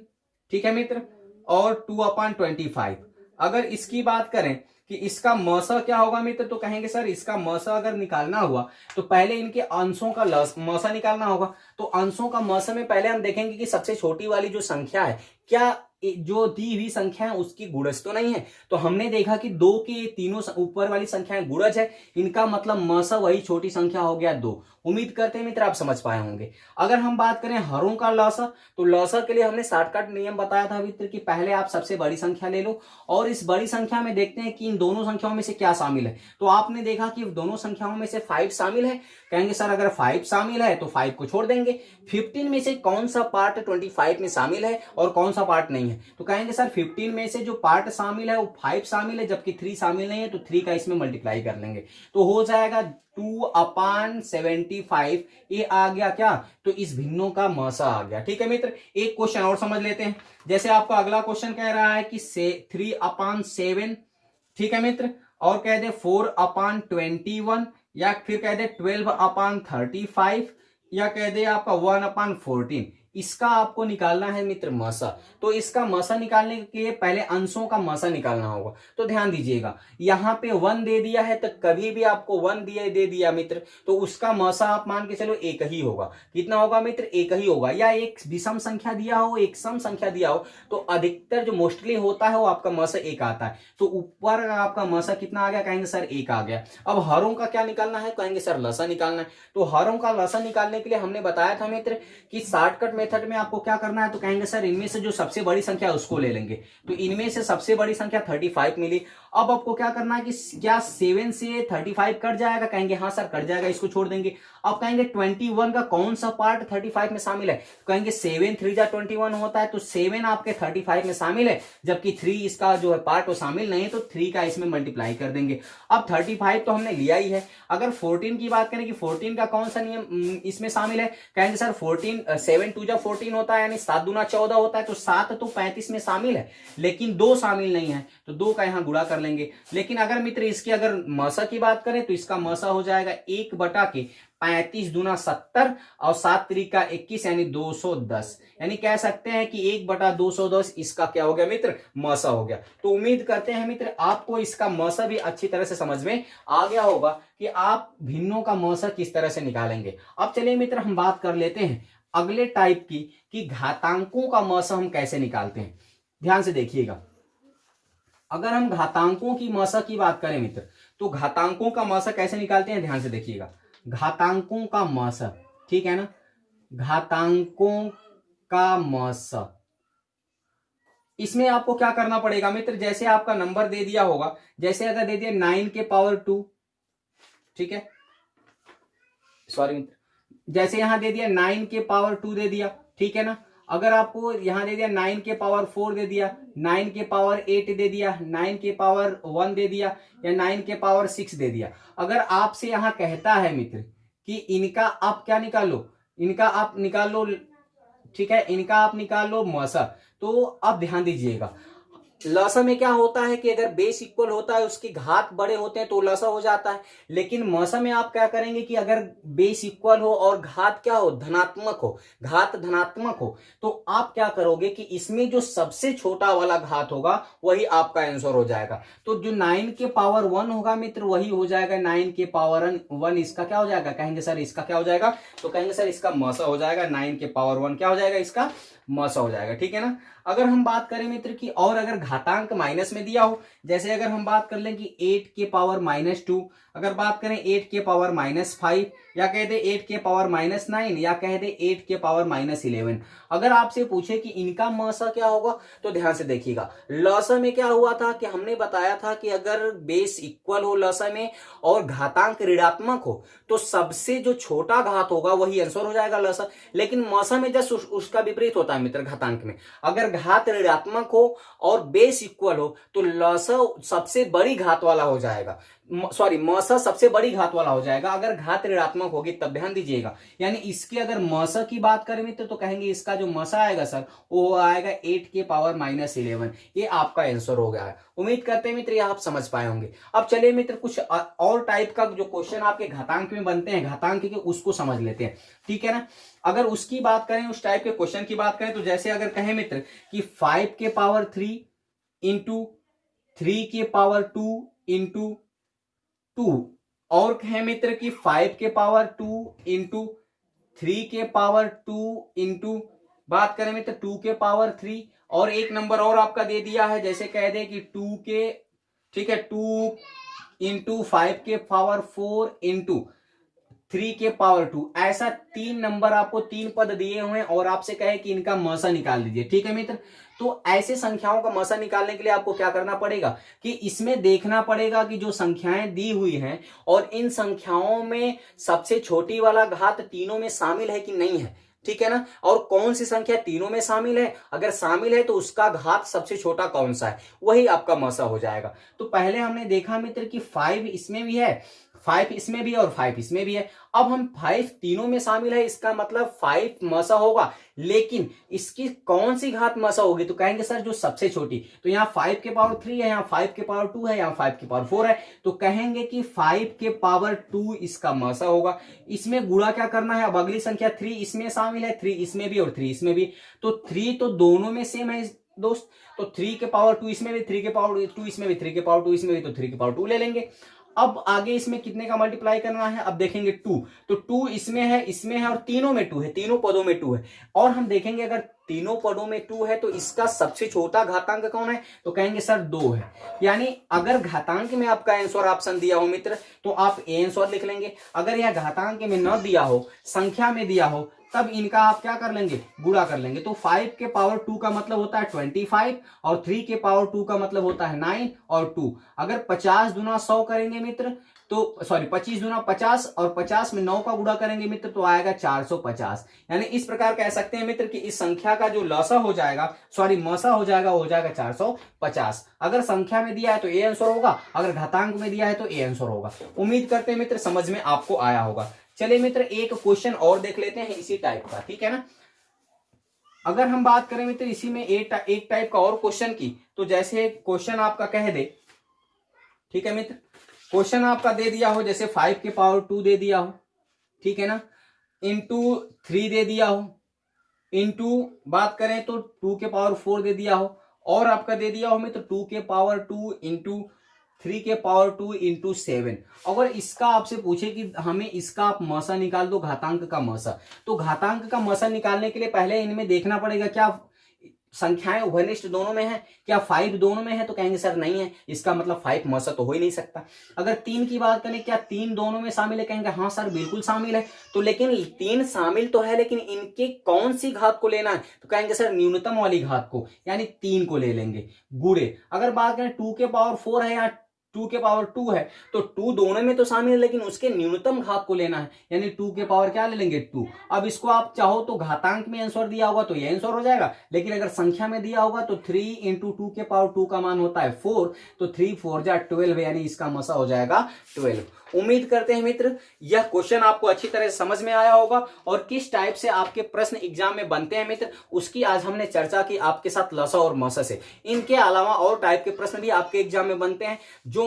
ठीक है मित्र, और 2/25। अगर इसकी बात करें कि इसका मसा क्या होगा मित्र, तो कहेंगे सर इसका मसा अगर निकालना हुआ तो पहले इनके अंशों का मसा निकालना होगा। तो अंशों का मसा में पहले हम देखेंगे कि सबसे छोटी वाली जो संख्या है क्या जो दी हुई संख्या है उसकी गुणज तो नहीं है। तो हमने देखा कि 2 के तीनों ऊपर वाली संख्याएं गुणज है, इनका मतलब मस वही छोटी संख्या हो गया 2। उम्मीद करते हैं मित्र आप समझ पाए होंगे। अगर हम बात करें हरों का लौसा, तो लौसा के लिए हमने शॉर्टकट नियम बताया था मित्र कि पहले आप सबसे बड़ी संख्या ले लो और इस बड़ी संख्या में देखते हैं कि इन दोनों संख्याओं में से क्या शामिल है। तो आपने देखा कि दोनों संख्याओं में से 5 शामिल है। कहेंगे सर अगर 5 शामिल है तो 5 को छोड़ देंगे। 15 में से कौन सा पार्ट 25 में शामिल है और कौन सा पार्ट नहीं है। तो कहेंगे सर 15 में से जो पार्ट शामिल है वो 5 शामिल है, जबकि 3 शामिल नहीं है, तो 3 का इसमें मल्टीप्लाई कर लेंगे तो हो जाएगा 2/75। ये आ गया क्या, तो इस भिन्नों का मसा आ गया। ठीक है मित्र, एक क्वेश्चन और समझ लेते हैं। जैसे आपका अगला क्वेश्चन कह रहा है कि 3/7, ठीक है मित्र, और कह दे 4/21, या फिर कह दे 12/35, या कह दे आपका 1/14। इसका आपको निकालना है मित्र मसा। तो इसका मसा निकालने के लिए पहले अंशों का मसा निकालना होगा। तो ध्यान दीजिएगा, यहां पे 1 दे दिया है, तो कभी भी आपको 1 दे दिया मित्र, तो उसका मसा आप मान के चलो एक ही होगा। कितना होगा मित्र, एक ही होगा। या एक विषम संख्या दिया हो, एक सम संख्या दिया हो, तो अधिकतर जो मोस्टली होता है वो आपका मसा एक आता है। तो ऊपर आपका मसा कितना आ गया, कहेंगे सर 1 आ गया। अब हरों का क्या निकालना है, कहेंगे सर लसा निकालना है। तो हरों का लसा निकालने के लिए हमने बताया था मित्र कि शॉर्टकट मेथड में आपको क्या करना है, तो कहेंगे सर इनमें से जो सबसे बड़ी संख्या है उसको ले लेंगे। तो इनमें से सबसे बड़ी संख्या 35 मिली। अब आपको क्या करना है कि क्या 7 से 35 कट जाएगा, कहेंगे हाँ सर कट जाएगा, इसको छोड़ देंगे। अब कहेंगे 21 का कौन सा पार्ट 35 में शामिल है, तो कहेंगे 7 3 जा 21 होता है, तो 7 आपके 35 में शामिल है, जबकि 3 इसका जो है पार्ट वो शामिल नहीं है, तो 3 का इसमें मल्टीप्लाई कर देंगे। अब 35 तो हमने लिया ही है। अगर 14 की बात करें कि 14 का कौन सा नियम इसमें शामिल है, कहेंगे सर 14 7 2 जा 14 होता है, यानी 7 दूना 14 होता है, तो 7 तो 35 में शामिल है, लेकिन 2 शामिल नहीं है, तो 2 का यहां गुणा कर लेंगे। लेकिन अगर मित्र इसकी अगर मसा की बात करें तो इसका मसा हो जाएगा 1/35 दूना 70 और 7 त्रिका 21 यानी 210। यानी कह सकते हैं कि 1/210 इसका क्या हो गया मित्र, मसा हो गया। तो उम्मीद करते हैं मित्र आपको इसका मसा भी अच्छी तरह से समझ में आ गया होगा कि आप भिन्नों का मसा किस तरह से निकालेंगे। अब चलिए मित्र हम बात कर लेते हैं अगले टाइप की कि घातांकों का मसा हम कैसे निकालते हैं। ध्यान से देखिएगा, अगर हम घातांकों की मसा की बात करें मित्र, तो घातांकों का मसा कैसे निकालते हैं, ध्यान से देखिएगा। घातांकों का मसा, ठीक है ना, घातांकों का मसा, इसमें आपको क्या करना पड़ेगा मित्र, जैसे आपका नंबर दे दिया होगा, जैसे अगर दे दिया 9 के पावर 2, ठीक है, सॉरी मित्र, जैसे यहां दे दिया 9 के पावर 2 दे दिया, ठीक है ना। अगर आपको यहां दे दिया 9 के पावर 4 दे दिया, 9 के पावर 8 दे दिया, 9 के पावर 1 दे दिया, या 9 के पावर 6 दे दिया, अगर आपसे यहां कहता है मित्र कि इनका आप क्या निकालो, इनका आप निकाल लो, ठीक है, इनका आप निकाल लो मसा, तो अब ध्यान दीजिएगा लसा में क्या होता है कि अगर बेस इक्वल होता है उसकी घात बड़े होते हैं तो लसा हो जाता है। लेकिन मसा में आप क्या करेंगे कि अगर बेस इक्वल हो और घात क्या हो, धनात्मक हो, घात धनात्मक हो, तो आप क्या करोगे कि इसमें जो सबसे छोटा वाला घात होगा वही आपका आंसर हो जाएगा। तो जो 9 के पावर 1 होगा मित्र वही हो जाएगा 9 के पावर 1, इसका क्या हो जाएगा, कहेंगे सर इसका क्या हो जाएगा, तो कहेंगे सर इसका मसा हो जाएगा 9 के पावर 1 क्या हो जाएगा, इसका मसा हो जाएगा। ठीक है ना। अगर हम बात करें मित्र की और अगर घातांक माइनस में दिया हो, जैसे अगर हम बात कर लें कि 8 के पावर -2, अगर बात करें 8 के पावर -5, या कह दे 8 के पावर -9, या कह दे 8 के पावर -11, अगर आपसे पूछे कि इनका मसा क्या होगा तो ध्यान से देखिएगा। लसा में क्या हुआ था कि हमने बताया था कि अगर बेस इक्वल हो लसा में और घातांक ऋणात्मक हो तो सबसे जो छोटा घात होगा वही आंसर हो जाएगा लसा। लेकिन मसा में जस्ट उसका विपरीत होता है मित्र। घातांक में अगर घात ऋणात्मक हो और बेस इक्वल हो तो लसा सबसे बड़ी घात वाला हो जाएगा, सॉरी मसा सबसे बड़ी घात वाला हो जाएगा अगर घात ऋणात्मक होगी तब। ध्यान दीजिएगा, यानी इसकी अगर मसा की बात करें मित्र तो कहेंगे इसका जो मसा आएगा सर वो आएगा 8 के पावर -11। ये आपका आंसर हो गया है। उम्मीद करते हैं मित्र ये आप समझ पाए होंगे। अब चलिए मित्र कुछ और टाइप का जो क्वेश्चन आपके घातांक में बनते हैं घातांक के, उसको समझ लेते हैं। ठीक है ना। अगर उसकी बात करें, उस टाइप के क्वेश्चन की बात करें तो जैसे अगर कहें मित्र कि 5 के पावर 3 इंटू 3 के पावर 2 इंटू 2, और कहें मित्र कि 5 के पावर 2 इंटू 3 के पावर 2 इंटू, बात करें मित्र 2 के पावर 3, और एक नंबर और आपका दे दिया है, जैसे कह दे कि 2 के, ठीक है, 2 इंटू 5 के पावर 4 इंटू 3 के पावर 2, ऐसा 3 नंबर आपको 3 पद दिए हुए हैं और आपसे कहे कि इनका मसा निकाल दीजिए। ठीक है मित्र, तो ऐसे संख्याओं का मसा निकालने के लिए आपको क्या करना पड़ेगा कि इसमें देखना पड़ेगा कि जो संख्याएं दी हुई हैं और इन संख्याओं में सबसे छोटी वाला घात तीनों में शामिल है कि नहीं है। ठीक है ना, और कौन सी संख्या तीनों में शामिल है, अगर शामिल है तो उसका घात सबसे छोटा कौन सा है, वही आपका मसा हो जाएगा। तो पहले हमने देखा मित्र कि 5 इसमें भी है, 5 इसमें भी है और 5 इसमें भी है। अब हम 5 तीनों में शामिल है, इसका मतलब 5 मसा होगा, लेकिन इसकी कौन सी घात मसा होगी, तो कहेंगे सर जो सबसे छोटी। तो यहाँ 5 के पावर 3 है, यहाँ 5 के पावर 2 है, यहाँ 5 के पावर 4 है, तो कहेंगे कि 5 के पावर 2 इसका मसा होगा। इसमें गुणा क्या करना है, अब अगली संख्या 3 इसमें शामिल है, 3 इसमें भी और 3 इसमें भी, तो 3 तो दोनों में सेम है दोस्त, तो 3 के पावर 2 इसमें भी, 3 के पावर 2 इसमें भी, 3 के पावर 2 इसमें भी, तो 3 के पावर 2 ले लेंगे। अब आगे इसमें कितने का मल्टीप्लाई करना है, अब देखेंगे 2, तो 2 इसमें है और तीनों में 2 है, तीनों पदों में 2 है। और हम देखेंगे अगर तीनों पदों में 2 है तो इसका सबसे छोटा घातांक कौन है, तो कहेंगे सर 2 है। यानी अगर घातांक में आपका आंसर ऑप्शन दिया हो मित्र तो आप ए आंसर लिख लेंगे, अगर यह घातांक में न दिया हो, संख्या में दिया हो, तब इनका आप क्या कर लेंगे, गुणा कर लेंगे। तो 5 के पावर 2 का मतलब होता है 25 और 3 के पावर 2 का मतलब होता है 9 और 2। अगर 50 गुना 100 करेंगे मित्र तो सॉरी 25 गुना 50 और 50 में 9 का गुणा करेंगे मित्र तो आएगा 450। यानी इस प्रकार कह सकते हैं मित्र कि इस संख्या का जो लसा हो जाएगा, सॉरी मसा हो जाएगा, वो हो जाएगा 450। अगर संख्या में दिया है तो ए आंसर होगा, अगर घातांक में दिया है तो ए आंसर होगा। उम्मीद करते हैं मित्र समझ में आपको आया होगा। चलिए मित्र एक क्वेश्चन और देख लेते हैं इसी टाइप का, ठीक है ना। अगर हम बात करें मित्र इसी में एक टाइप का और क्वेश्चन की, तो जैसे क्वेश्चन आपका कह दे, ठीक है मित्र, क्वेश्चन आपका दे दिया हो जैसे 5 के पावर 2 दे दिया हो, ठीक है ना, इंटू 3 दे दिया हो, इंटू बात करें तो 2 के पावर 4 दे दिया हो, और आपका दे दिया हो मित्र 2 के पावर 2 इंटू 3 के पावर 2 इंटू 7। अगर इसका आपसे पूछे कि हमें इसका आप मसा निकाल दो, घातांक का मसा, तो घातांक का मसा निकालने के लिए पहले इनमें देखना पड़ेगा क्या संख्याएं उभयनिष्ठ दोनों में है, क्या 5 दोनों में है, तो कहेंगे सर नहीं है, इसका मतलब 5 मसा तो हो ही नहीं सकता। अगर 3 की बात करें क्या 3 दोनों में शामिल है, कहेंगे हाँ सर बिल्कुल शामिल है, तो लेकिन 3 शामिल तो है, लेकिन इनके कौन सी घात को लेना है, तो कहेंगे सर न्यूनतम वाली घात को, यानी 3 को ले लेंगे गुणे। अगर बात करें 2 के पावर 4 है या 2 के पावर 2 है, तो 2 दोनों में तो शामिल है, लेकिन उसके न्यूनतम घात को लेना है, यानी 2 के पावर क्या ले लेंगे 2। अब इसको आप चाहो तो घातांक में आंसर दिया होगा तो ये आंसर हो जाएगा, लेकिन अगर संख्या में दिया होगा तो 3 इंटू 2 के पावर 2 का मान होता है 4, तो 3 4 जा 12, यानी इसका मसा हो जाएगा 12। उम्मीद करते हैं मित्र यह क्वेश्चन आपको अच्छी तरह से समझ में आया होगा, और किस टाइप से आपके प्रश्न एग्जाम में बनते हैं मित्र उसकी आज हमने चर्चा की आपके साथ लसा और मसा से। इनके अलावा और टाइप के प्रश्न भी आपके एग्जाम में बनते हैं, जो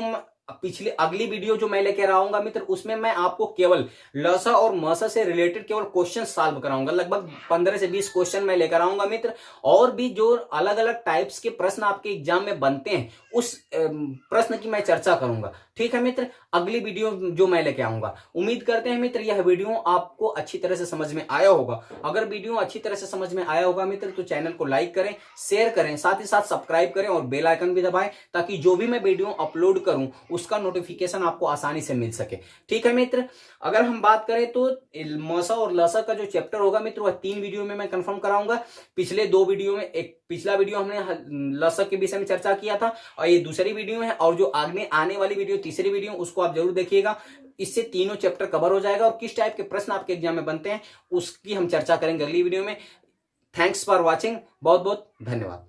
पिछले अगली वीडियो जो मैं लेकर आऊंगा मित्र उसमें मैं आपको केवल लसा और मसा से रिलेटेड केवल क्वेश्चन सॉल्व कराऊंगा। लगभग 15 से 20 क्वेश्चन मैं लेकर आऊंगा मित्र, और भी जो अलग अलग टाइप्स के प्रश्न आपके एग्जाम में बनते हैं उस प्रश्न की मैं चर्चा करूंगा, ठीक है मित्र, अगली वीडियो जो मैं लेके आऊंगा। उम्मीद करते हैं मित्र यह वीडियो आपको अच्छी तरह से समझ में आया होगा। अगर वीडियो अच्छी तरह से समझ में आया होगा मित्र तो चैनल को लाइक करें, शेयर करें, साथ ही साथ सब्सक्राइब करें और बेल आइकन भी दबाएं, ताकि जो भी मैं वीडियो अपलोड करूं उसका नोटिफिकेशन आपको आसानी से मिल सके, ठीक है मित्र। अगर हम बात करें तो मसा और लसा का जो चैप्टर होगा मित्र वह 3 वीडियो में मैं कंफर्म कराऊंगा। पिछले 2 वीडियो में, एक पिछला वीडियो हमने लसा के विषय में चर्चा किया था और ये दूसरी वीडियो है, और जो आगे आने वाली वीडियो तीसरी वीडियो उसको आप जरूर देखिएगा। इससे तीनों चैप्टर कवर हो जाएगा और किस टाइप के प्रश्न आपके एग्जाम में बनते हैं उसकी हम चर्चा करेंगे अगली वीडियो में। थैंक्स फॉर वॉचिंग, बहुत बहुत धन्यवाद।